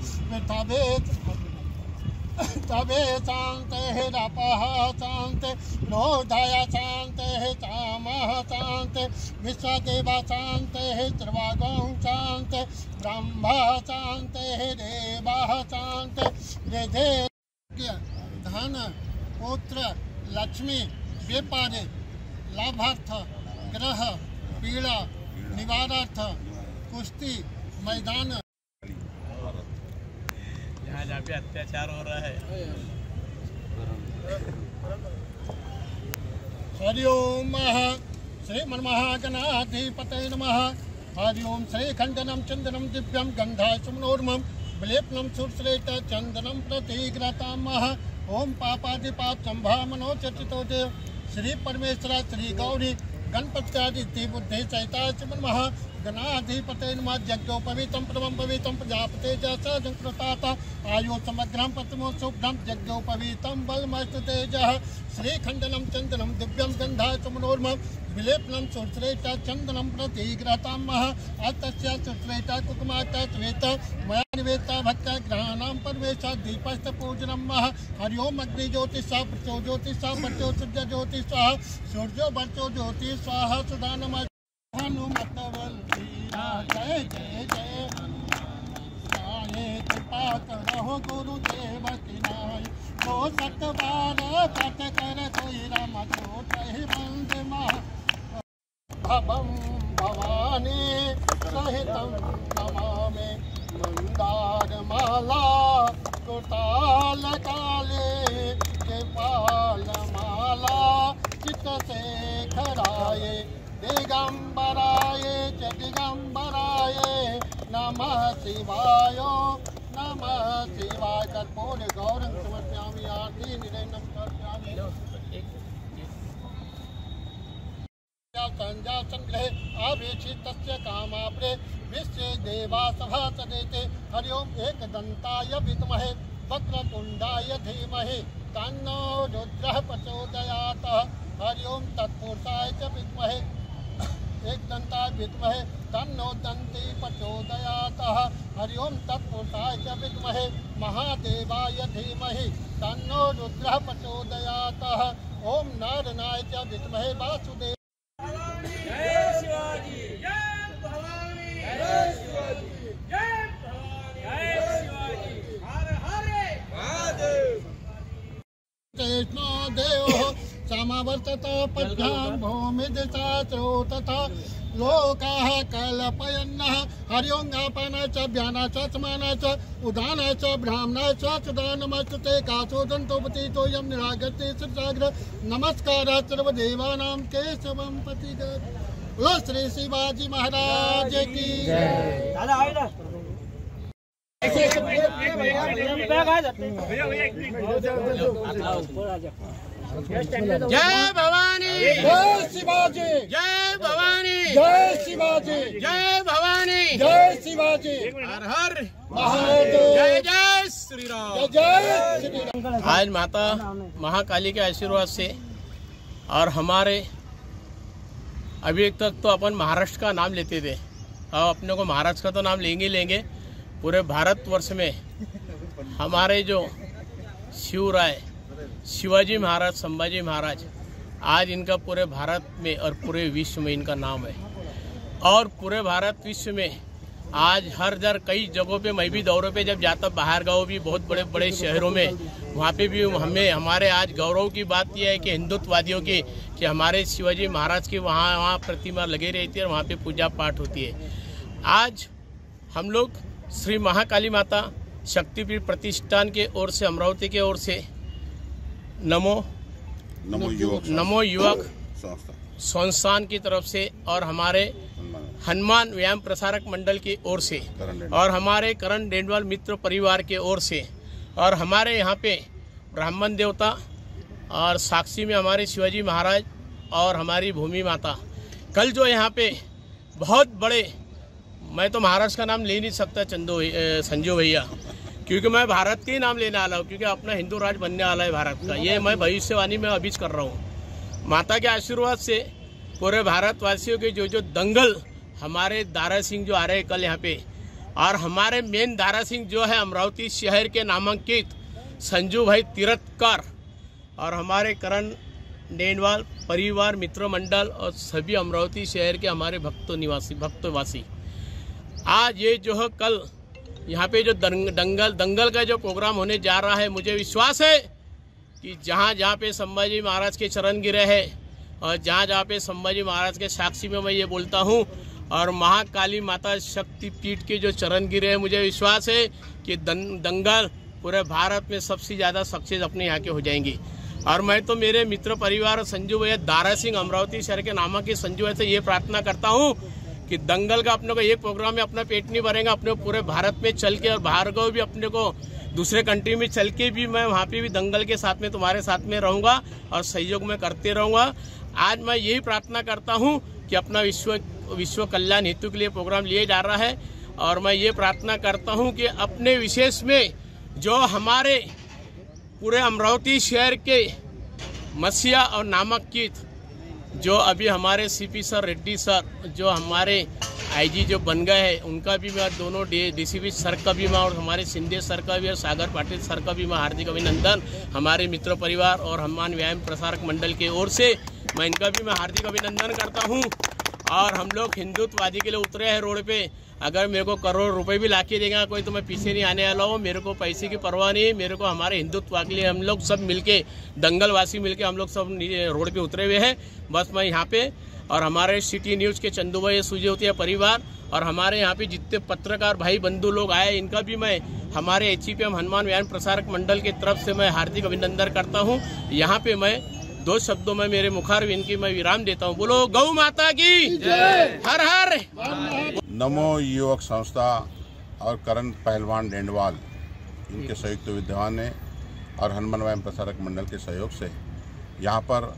तबे शांति रपः शांति लोधय शांति चामः शांति विश्वदेव शांति त्रिवागौं शांति ब्रह्म शांति देवः शांति हृदय धन पुत्र लक्ष्मी व्यापारी लाभार्थ ग्रह पीड़ा निवारार्थ कुश्ती मैदान जहाँ पे अत्याचार हो रहा है। हरि ओम श्री मनमहागणाधिपतये नमः। हरि ओम श्री खंडनम चंदनम दिव्यम गंधा सुमनोर्मम विलेपनं सुश्रेष्ठ चंदनं प्रतिग्रतामः ओम पापादिपाप संभामनो चर्चितो देव श्री परमेश्वरा श्री गौरी गणपत्यादि बुद्धे सहिता नमः गणाधिपते नमः यज्ञोपवीतं परमं पवित्रं प्रजापते जसा संकृताता आयु समग्रं प्रथमो शुभ्रं यज्ञोपवीतं बलमस्तु तेजः श्रीखण्डनं चन्दनं दिव्यं गन्धाय सुमनोर्मं विलेपनं सुश्रेष्ठ चन्दनं प्रतिग्रतामः अतस्य सुश्रेष्ठ कुकुमाता श्वेत मया निवेदिता भक्त्या ग्रहाणां परमेशा दीपस्थ पूजनं मः हरि ओम अग्नि ज्योतिषा प्रचो ज्योतिषा प्रचो सूर्य ज्योतिषा सूर्यो वर्चो ज्योति स्वाहा सुधा नमः हनुमतवल्लीला जय जय जय हनुमाने कृपा करो गुरुदेव की नाय तो सतबार पट कर कोई राम छोटे बंद महा भवं भवानी सहितं नमामि मंदारमाला कुटाल काले कृपालमाला चित्तशेखराय दिगंबराय च दिगंबराय नमः शिवाय कर्पूर गौरं समर्पयामि आरती निरंजनं समर्पयामि संजा संग्रहे आवेशितस्य कामाप्रे विश्वे देवा सभा सदेते हरि ओम एकदन्ताय विद्महे वक्रतुण्डाय धीमहि तन्नो रुद्रः प्रचोदयात् हरि ओम तत्पुरुषाय च विद्महे एकदन्ताय विद्महे तन्नो दन्ती प्रचोदयात् हरि ओम तत्पुरुषाय च विद्महे महादेवाय धीमहि तन्नो रुद्रः प्रचोदयात् ओम नारायणाय च विद्महे वासुदेव जय शिवाजी जय भवानी जय शिवाजी जय भवानी जय शिवाजी हर हर महादेव कृष्णो देव समावर्तत पद्भ्यां भूमिदिशा तथा लोकाः कल्पयन्नः हरि ओं गापानाय च व्यानाय च समानाय च उदानाय च ब्राह्मणाय च सदा नमस्ते कासो दन्तोपतितो यं निरागते सत्साग्र नमस्कारः सर्वदेवानां केशवं पतिगत लो श्री शिवाजी महाराज की जय भवानी जय शिवाजी जय भवानी जय शिवाजी जय भवानी जय शिवाजी हर हर महादेव जय जय श्री राम जय श्री राम। आज माता महाकाली के आशीर्वाद से और हमारे अभी तक तो अपन महाराष्ट्र का नाम लेते थे, अब अपने को महाराष्ट्र का तो नाम लेंगे पूरे भारतवर्ष में हमारे जो शिवराय शिवाजी महाराज संभाजी महाराज आज इनका पूरे भारत में और पूरे विश्व में इनका नाम है। और पूरे भारत विश्व में आज हर कई जगहों पे मैं भी दौरों पे जब जाता बाहर गाँव भी बहुत बड़े बड़े शहरों में वहाँ पे भी हमारे आज गौरव की बात यह है कि हिंदुत्ववादियों की कि हमारे शिवाजी महाराज की वहाँ प्रतिमा लगी रहती है और वहाँ पे पूजा पाठ होती है। आज हम लोग श्री महाकाली माता शक्तिपीठ प्रतिष्ठान के ओर से अमरावती के ओर से नमो युवक संस्थान की तरफ से और हमारे हनुमान व्यायाम प्रसारक मंडल की ओर से और हमारे करण डेंडवाल मित्र परिवार के ओर से और हमारे यहाँ पे ब्राह्मण देवता और साक्षी में हमारे शिवाजी महाराज और हमारी भूमि माता कल जो यहाँ पे बहुत बड़े, मैं तो महाराष्ट्र का नाम ले नहीं सकता संजू भैया, क्योंकि मैं भारत के ही नाम लेने वाला हूँ, क्योंकि अपना हिंदू राज बनने वाला है भारत का। ये मैं भविष्यवाणी में अभी कर रहा हूँ। माता के आशीर्वाद से पूरे भारतवासियों के जो दंगल हमारे दारा सिंह जो आ रहे हैं कल यहाँ पे, और हमारे मेन दारा सिंह जो है अमरावती शहर के नामांकित संजू भाई तिरथकार और हमारे करण डेंडवाल परिवार मित्र मंडल और सभी अमरावती शहर के हमारे भक्तवासी आज ये जो है कल यहाँ पे जो दंगल का जो प्रोग्राम होने जा रहा है, मुझे विश्वास है कि जहाँ पे संभाजी महाराज के चरण गिरे हैं और जहाँ पे संभाजी महाराज के साक्षी में मैं ये बोलता हूँ और महाकाली माता शक्तिपीठ के जो चरण गिरे हैं, मुझे विश्वास है कि दंगल पूरे भारत में सबसे ज़्यादा सक्सेस अपने यहाँ के हो जाएंगी। और मैं तो मेरे मित्र परिवार संजू भैया दारा सिंह अमरावती शहर के नामा के संजू भैया से ये प्रार्थना करता हूँ कि दंगल का अपने को एक प्रोग्राम में अपना पेट नहीं भरेगा, अपने को पूरे भारत में चल के और बाहर को भी अपने को दूसरे कंट्री में चल के भी मैं वहाँ पे भी दंगल के साथ में तुम्हारे साथ में रहूंगा और सहयोग में करते रहूंगा। आज मैं यही प्रार्थना करता हूँ कि अपना विश्व कल्याण हेतु के लिए प्रोग्राम लिया जा रहा है और मैं ये प्रार्थना करता हूँ कि अपने विशेष में जो हमारे पूरे अमरावती शहर के मसीहा और नामांकित जो अभी हमारे सीपी सर रेड्डी सर जो हमारे आईजी जो बन गए हैं उनका भी मैं दोनों डीसीपी सर का भी मैं और हमारे शिंदे सर का भी और सागर पाटिल सर का भी मैं हार्दिक अभिनंदन हमारे मित्र परिवार और हनुमान व्यायाम प्रसारक मंडल की ओर से मैं इनका भी मैं हार्दिक अभिनंदन करता हूं। और हम लोग हिंदुत्ववादी के लिए उतरे हैं रोड पे। अगर मेरे को करोड़ रुपए भी लाके देगा कोई तो मैं पीछे नहीं आने वाला हूँ। मेरे को पैसे की परवाह नहीं, मेरे को हमारे हिंदुत्व के लिए हम लोग सब मिलके दंगलवासी मिलके हम लोग सब रोड पे उतरे हुए हैं। बस मैं यहाँ पे और हमारे सिटी न्यूज़ के चंदू भाई सुजोतिया परिवार और हमारे यहाँ पे जितने पत्रकार भाई बंधु लोग आए इनका भी मैं हमारे HCPM हनुमान व्यायाम प्रसारक मंडल की तरफ से मैं हार्दिक अभिनंदन करता हूँ। यहाँ पे मैं 2 शब्दों में मेरे मुखारविंद की मैं विराम देता हूँ। बोलो गौ माता की जय, हर हर। नमो युवक संस्था और करण पहलवान डेंडवाल इनके संयुक्त विद्यमान है और हनुमान व्यायाम प्रसारक मंडल के सहयोग से यहाँ पर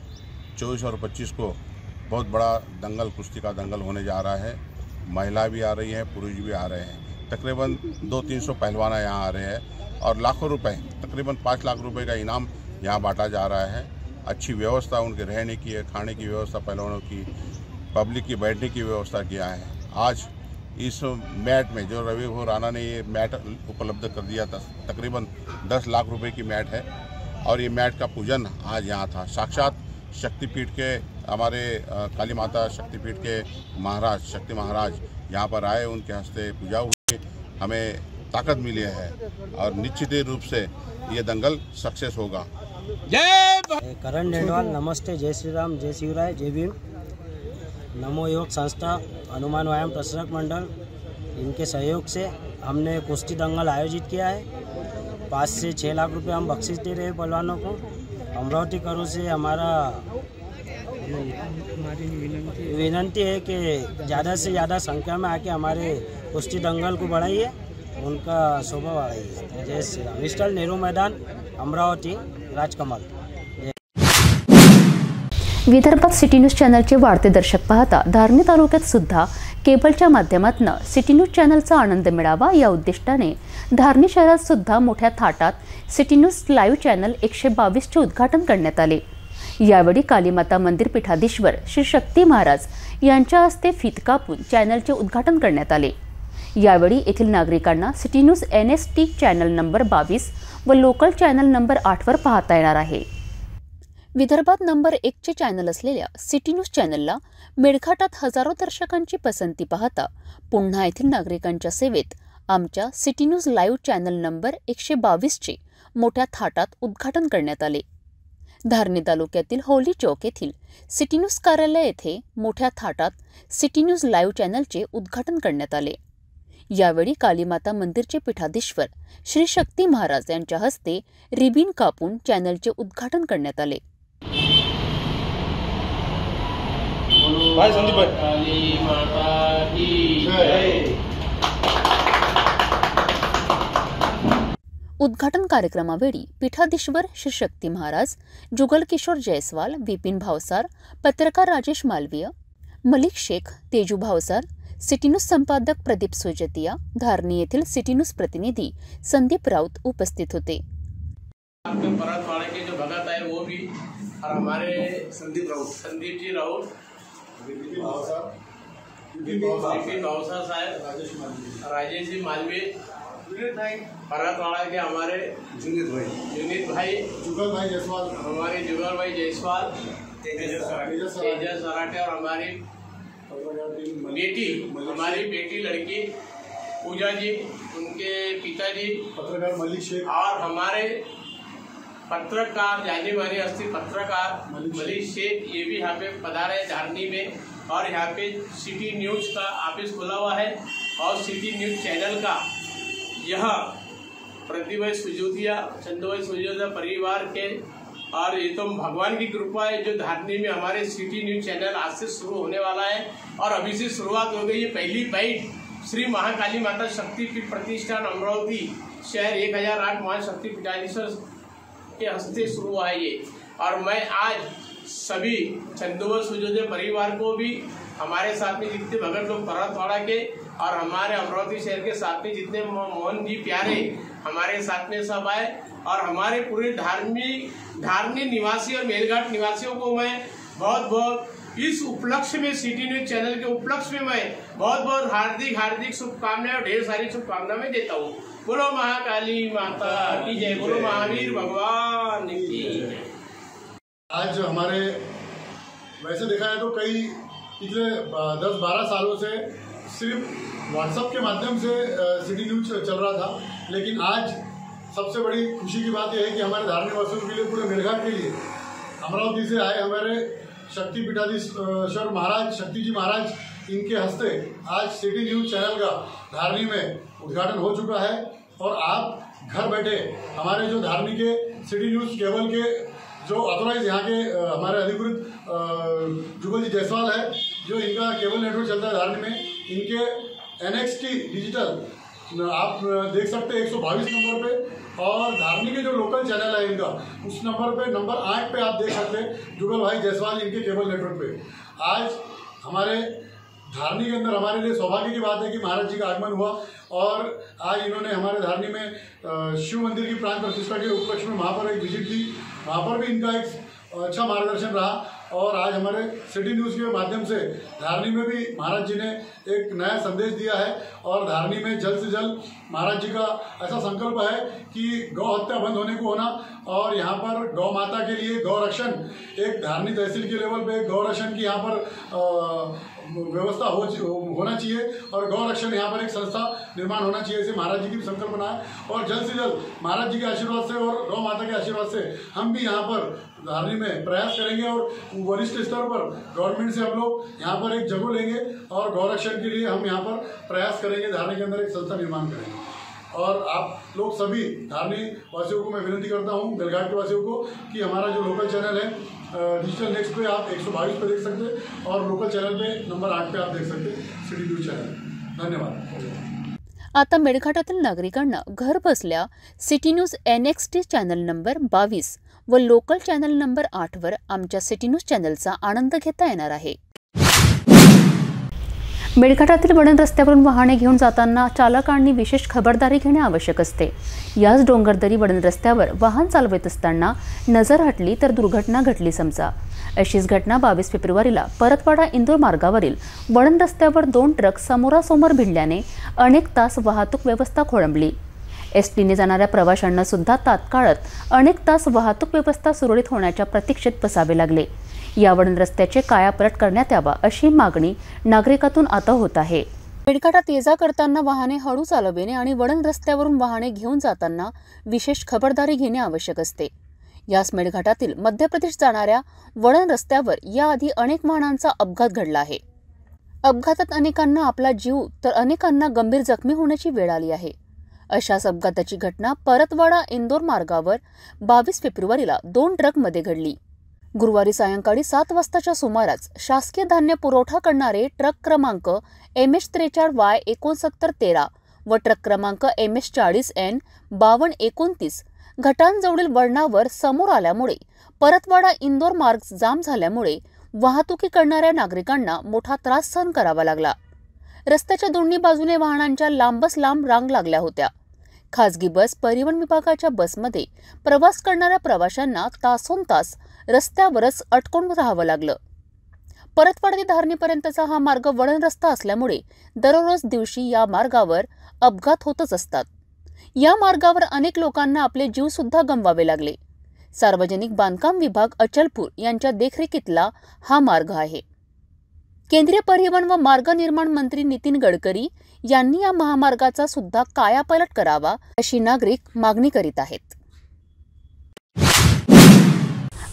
24 और 25 को बहुत बड़ा दंगल कुश्ती का दंगल होने जा रहा है। महिला भी आ रही है, पुरुष भी आ रहे हैं। तकरीबन 200-300 पहलवान यहाँ आ रहे हैं और लाखों रुपए तकरीबन 5 लाख रुपए का इनाम यहाँ बांटा जा रहा है। अच्छी व्यवस्था उनके रहने की है, खाने की व्यवस्था पहलवानों की, पब्लिक की बैठने की व्यवस्था किया है। आज इस मैट में जो रवि राणा ने ये मैट उपलब्ध कर दिया था, तकरीबन 10 लाख रुपए की मैट है और ये मैट का पूजन आज यहाँ था। साक्षात शक्तिपीठ के हमारे काली माता शक्तिपीठ के महाराज शक्ति महाराज यहाँ पर आए, उनके हस्ते पूजा हुई, हमें ताकत मिली है और निश्चित रूप से ये दंगल सक्सेस होगा। जय करण डेंडवाल। नमस्ते, जय श्री राम, जय शिवराय, जय भीम। नमो युवक संस्था हनुमान व्यायाम प्रसारक मंडल इनके सहयोग से हमने कुश्ती दंगल आयोजित किया है। 5 से 6 लाख रुपए हम बख्शिश दे रहे हैं पहलवानों को। अमरावती करों से हमारा विनंती है कि ज़्यादा से ज़्यादा संख्या में आके हमारे कुश्ती दंगल को बढ़ाइए, उनका शोभा बढ़ाइए। जय श्री राम। स्टल नेहरू मैदान, अमरावती, राजकमल। विदर्भात सिटी न्यूज चॅनलचे वाढते दर्शक पाहता धारणी तालुक्यात सुद्धा केबलच्या माध्यमातून सिटी न्यूज चॅनलचा आनंद मिळावा या उद्दिष्टाने धारणी शहरात सुद्धा मोठ्या थाटात सिटी न्यूज लाईव्ह चॅनल 122 चे उद्घाटन करण्यात आले। यावेळी कालीमाता मंदिर पीठाधीश्वर श्री शक्ती महाराज यांच्या हस्ते फीत कापून चॅनलचे उद्घाटन करण्यात आले। यावेळी येथील नागरिकांना city news NST channel number 22 व लोकल चॅनल नंबर 8 वर पाहता येणार आहे। विदर्भात नंबर 1 चे चॅनल असलेल्या सिटी न्यूज चॅनलला मेळघाटात हजारो दर्शकांची पसंती पाहता पुन्हा येथील नागरिकांच्या सेवेत आमच्या city news live channel number 122 चे मोठ्या थाटात उद्घाटन करण्यात आले। धारणी तालुक्यातील होली चौक येथील सिटी न्यूज कार्यालय येथे मोठ्या थाटात सिटी न्यूज लाईव्ह चॅनलचे उद्घाटन करण्यात आले। यावेळी कालीमाता मंदिरचे पीठाधीश्वर श्री शक्ती महाराज यांच्या हस्ते रिबीन कापून चॅनलचे उद्घाटन करण्यात आले। उद्घाटन कार्यक्रमावेळी पीठाधीश्वर श्री शक्ती महाराज, जुगल किशोर जयस्वाल, विपिन भावसार, पत्रकार राजेश मालवीय, मलिक शेख, तेजू भावसार, सिटी न्यूज संपादक प्रदीप सोजतिया, धारणी येथील सिटी न्यूज प्रतिनिधि संदीप राउत उपस्थित होते। परतवाड़ा के जो भगत है वो भी और हमारे संदीप जी राउत, विपिन भावसार साहब, राजेश जी मालवीय, परतवाड़ा के हमारे जुनीत भाई, जुगल भाई जायसवाल, हमारे जुगल भाई जायसवाल, तेजस सराटे और हमारी बेटी लड़की पूजा जी, उनके पिताजी पत्रकार मलिक शेख और हमारे पत्रकार जाने माने अस्थि पत्रकार मलिक शेख, ये भी यहाँ पे पधारे धारणी में। और यहाँ पे सिटी न्यूज का ऑफिस खुला हुआ है और सिटी न्यूज चैनल का यह प्रतिभाई सुजोतिया, चंदुभाई सुजोतिया परिवार के और ये तो भगवान की कृपा है जो धारनी में हमारे सिटी न्यूज चैनल आज से शुरू होने वाला है और अभी से शुरुआत हो गई है। पहली बाइट श्री महाकाली माता शक्तिपीठ प्रतिष्ठान अमरावती शहर 1008 महाशक्तिपीठाधीश्वर के हस्ते शुरू हुआ है ये। और मैं आज सभी चंदोवर सूर्योदय परिवार को भी, हमारे साथ में जितने भगत लोग परतवाड़ा के और हमारे अमरावती शहर के साथ में जितने मोहन जी प्यारे हमारे साथ में सब आए, और हमारे पूरे धारनी निवासी और मेलघाट निवासियों को मैं बहुत बहुत इस उपलक्ष्य में सिटी न्यूज चैनल के उपलक्ष्य में मैं बहुत बहुत हार्दिक शुभकामनाएं और ढेर सारी शुभकामनाएं देता हूँ। बोलो महाकाली माता की जय, बोलो महावीर भगवान की जय। आज हमारे वैसे देखा है तो कई पिछले 10-12 सालों से सिर्फ व्हाट्सएप के माध्यम से सिटी न्यूज चल रहा था, लेकिन आज सबसे बड़ी खुशी की बात यह है कि हमारे धार्मिक वासियों के लिए, पूरे मेलघाट के लिए अमरावती से आए हमारे शक्तिपीठाधीश्वर महाराज, शक्ति जी महाराज, इनके हस्ते आज सिटी न्यूज चैनल का धारनी में उद्घाटन हो चुका है। और आप घर बैठे हमारे जो धारनी के सिटी न्यूज केबल के जो ऑथोराइज यहाँ के हमारे अधिकृत जुगल जी जायसवाल है, जो इनका केबल नेटवर्क चलता है धारनी में, इनके NXT डिजिटल आप देख सकते हैं 122 नंबर पे, और धारनी के जो लोकल चैनल है इनका उस नंबर पे, नंबर 8 पे आप देख सकते हैं जुगल भाई जायसवाल इनके केबल नेटवर्क पे। आज हमारे धारनी के अंदर हमारे लिए सौभाग्य की बात है कि महाराज जी का आगमन हुआ, और आज इन्होंने हमारे धारनी में शिव मंदिर की प्राण प्रतिष्ठा के उपलक्ष्य में वहाँ पर एक विजिट दी, वहाँ पर भी इनका एक अच्छा मार्गदर्शन रहा। और आज हमारे सिटी न्यूज़ के माध्यम से धारनी में भी महाराज जी ने एक नया संदेश दिया है, और धारनी में जल्द से जल्द महाराज जी का ऐसा संकल्प है कि गौ हत्या बंद होने को होना, और यहाँ पर गौ माता के लिए गौ रक्षण, एक धारनी तहसील के लेवल पे गौ रक्षण की यहाँ पर व्यवस्था होना चाहिए, और गौ रक्षण यहाँ पर एक संस्था निर्माण होना चाहिए, ऐसे महाराज जी की संकल्पना है। और जल्द से जल्द महाराज जी के आशीर्वाद से और गौ माता के आशीर्वाद से हम भी यहाँ पर धारनी में प्रयास करेंगे, और वरिष्ठ स्तर पर गवर्नमेंट से हम लोग यहाँ पर एक जगह लेंगे और गौ रक्षण के लिए हम यहाँ पर प्रयास करेंगे, धारनी के अंदर एक संस्था निर्माण करेंगे। और आप लोग सभी धारनी वासियों को मैं विनती करता हूँ, बेलघाट के वासियों को, कि हमारा जो लोकल चैनल है डिजिटल नेक्स्ट पे आप 122 पे देख सकते हैं, और लोकल चॅनल पे नंबर 8 पे आप देख सकते हैं सिटी न्यूज चॅनल। धन्यवाद। आता मेळघाटातील नागरिकांना घर बसल्या city news NXT channel number 22 व लोकल चॅनल नंबर 8 वर आमच्या सिटी न्यूज चॅनलचा आनंद घेता येणार आहे। मेळघाटातील वळण रस्त्यावरून वाहने घेऊन जाताना चालकांनी विशेष खबरदारी घेणे आवश्यक असते। याच डोंगरदरी वळण रस्त्यावर वाहन चालवत असताना नजर हटली तर दुर्घटना घडली समजा। अशीच घटना 22 फेब्रुवारीला परतवाडा इंदोर मार्गावरील वळण रस्त्यावर 2 ट्रक समोरासमोर भिडल्याने अनेक तास वाहतूक व्यवस्था खोळंबली। एसटीने जाणाऱ्या प्रवाशांना सुद्धा तात्काळात अनेक तास वाहतूक व्यवस्था सुरळीत होण्याच्या प्रतीक्षेत बसावे लागले। या वळण रस्त्याचे कायापालट करण्यात यावा अशी मागणी नागरिकातून आता होत आहे। मेळघाटात ये जा करताना वाहने हळू चालविणे आणि वळण रस्त्यावरून वाहने घेऊन जाताना विशेष खबरदारी घेणे आवश्यक असते। याच मेळघाटातील मध्य प्रदेश जाणाऱ्या वळण रस्त्यावर याआधी अनेक वाहनांचा अपघात घडला आहे। अपघातात अनेकांना आपला जीव तर अनेकांना गंभीर जखमी होण्याची वेळ आली आहे। अशाच अपघाताची घटना परतवाडा इंदोर मार्गावर 22 फेब्रुवारीला 2 ट्रकमध्ये घडली। गुरुवारी सायंकाळी 7 वाजताच्या सुमारास शासकीय धान्य पुरवठा करणारे ट्रक क्रमांक MH43Y6913 व ट्रक क्रमांक MH40N 5229 घाटांजवळील वळणावर समोर आल्यामुळे परतवाडा इंदोर मार्ग जाम झाल्यामुळे वाहतुकी करणाऱ्या नागरिकांना मोठा त्रास सहन करावा लागला। रस्त्याच्या दोन्ही बाजूने वाहनांच्या लांबच लांब रांग लागल्या होत्या। खासगी बस परिवहन विभागाच्या बसमध्ये प्रवास करणाऱ्या प्रवाशांना तासोनतास रस्त्यावरच अटकून राहावं लागलं। परतवाडा ते धारणीपर्यंतचा हा मार्ग वळण रस्ता असल्यामुळे दररोज दिवशी या मार्गावर अपघात होतच असतात। या मार्गावर अनेक लोकांना आपले जीव सुद्धा गमवावे लागले। सार्वजनिक बांधकाम विभाग अचलपूर यांच्या देखरेखीतला हा मार्ग आहे। केंद्रीय परिवहन व मार्ग निर्माण मंत्री नितीन गडकरी यांनी या महामार्गाचा सुद्धा कायापालट करावा अशी नागरिक मागणी करीत आहेत।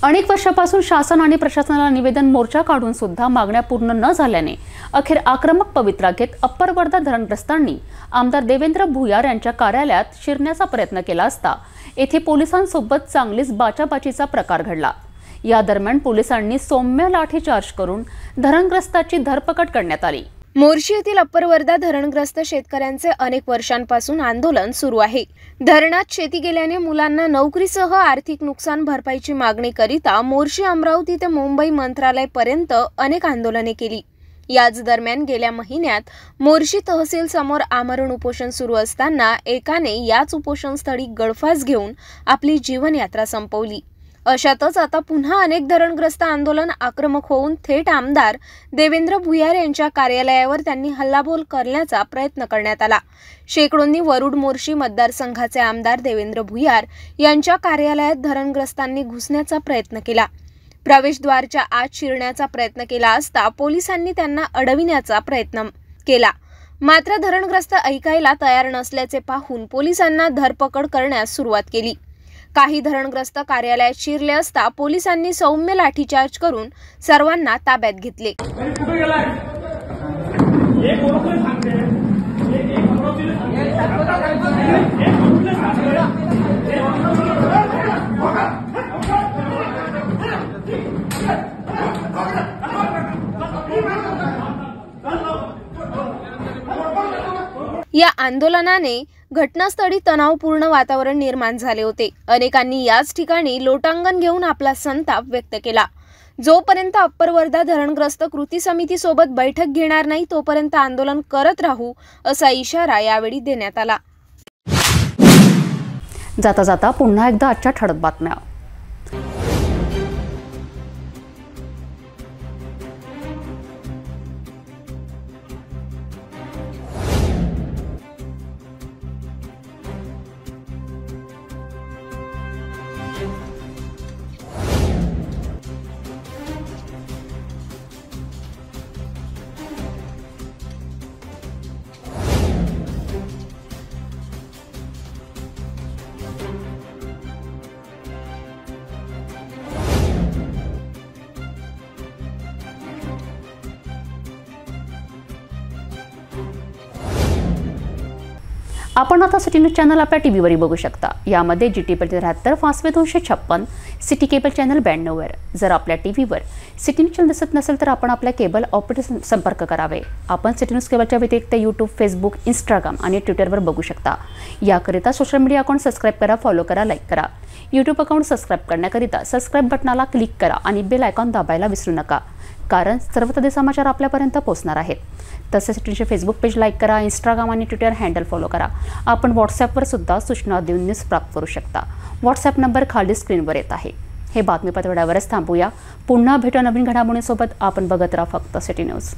अनेक वर्षापासून शासन आणि प्रशासनाला निवेदन मोर्चा काढून सुद्धा मागण्या पूर्ण न झाल्याने अखेर आक्रमक पवित्रा घेत अप्पर वर्धा धरणग्रस्तांनी आमदार देवेंद्र भुयार यांच्या कार्यालयात शिरण्याचा प्रयत्न केला असता येथे पोलिसांसोबत चांगलीच बाचाबाचीचा प्रकार घडला। या दरम्यान पोलिसांनी सौम्य लाठीचार्ज करून धरणग्रस्ताची धरपकड करण्यात आली। मोर्शी येथील अप्पर वर्धा धरणग्रस्त शेतकऱ्यांचे अनेक वर्षांपासून आंदोलन सुरू आहे। धरणात शेती गेल्याने मुलांना नोकरीसह आर्थिक नुकसान भरपाईची मागणी करिता मोर्शी, अमरावती ते मुंबई मंत्रालय पर्यंत अनेक आंदोलने केली। याच दरम्यान गेल्या महिन्यात मोर्शी तहसील समोर आमरण उपोषण सुरू असताना एकाने याच उपोषणस्थळी गळफास घेऊन आपली जीवनयात्रा संपवली। अशातच आता पुन्हा अनेक धरणग्रस्त आंदोलन आक्रमक होऊन थेट आमदार देवेंद्र भुयार यांच्या कार्यालयावर त्यांनी हल्लाबोल करण्याचा प्रयत्न करण्यात आला। शेकडोंनी वरुड मोर्शी मतदारसंघाचे आमदार देवेंद्र भुयार यांच्या कार्यालयात धरणग्रस्तांनी घुसण्याचा प्रयत्न केला। प्रवेशद्वारच्या आत शिरण्याचा प्रयत्न केला असता पोलिसांनी त्यांना अडविण्याचा प्रयत्न केला, मात्र धरणग्रस्त ऐकायला तयार नसल्याचे पाहून पोलिसांना धरपकड करण्यास सुरुवात केली। काही धरणग्रस्त कार्यालयात शिरले असता पोलिसांनी सौम्य लाठीचार्ज करून सर्वांना ताब्यात घेतले। या आंदोलनाने घटनास्थळी तणावपूर्ण वातावरण निर्माण झाले होते। अनेकांनी याच ठिकाणी लोटांगण घेऊन आपला संताप व्यक्त केला। जोपर्यंत अप्पर वर्धा धरणग्रस्त कृती समिती सोबत बैठक घेणार नाही तोपर्यंत आंदोलन करत राहू असा इशारा यावेळी देण्यात आला। जाता जाता पुन्हा एकदा आजच्या ठळक बातम्या। आपण आता सिटी न्यूज चॅनल आपल्या टीव्हीवर बघू शकता। यामध्ये GT 73, Fastway 256, city cable channel 92 वर। जर आपल्या टीव्हीवर सिटी न्यूज चॅनल दिसत नसेल तर आपण आपल्या केबल ऑपरेटर संपर्क करावे। आपण सिटी न्यूज केबलच्या व्यतिरिक्त YouTube, Facebook, Instagram आणि ट्विटरवर बघू शकता। याकरिता सोशल मीडिया अकाउंट सबस्क्राइब करा, फॉलो करा, लाईक करा। YouTube अकाउंट सबस्क्राइब करण्याकरिता सबस्क्राइब बटनाला क्लिक करा आणि बेल आयकॉन दाबायला विसरू नका, कारण सर्व ताजे समाचार आपल्यापर्यंत पोहोचणार आहेत। तसेच सिटीचे फेसबुक पेज लाईक करा, इंस्टाग्राम आणि ट्विटर हँडल फॉलो करा। आपण व्हॉट्सॲपवर सुद्धा सूचना देऊन न्यूज प्राप्त करू शकता। व्हॉट्सॲप नंबर खाली स्क्रीनवर येत आहे। हे बातमीपत्र एवढ्यावरच थांबूया। पुन्हा भेटू नवीन घडामोडींसोबत। आपण बघत राहा फक्त सिटी न्यूज।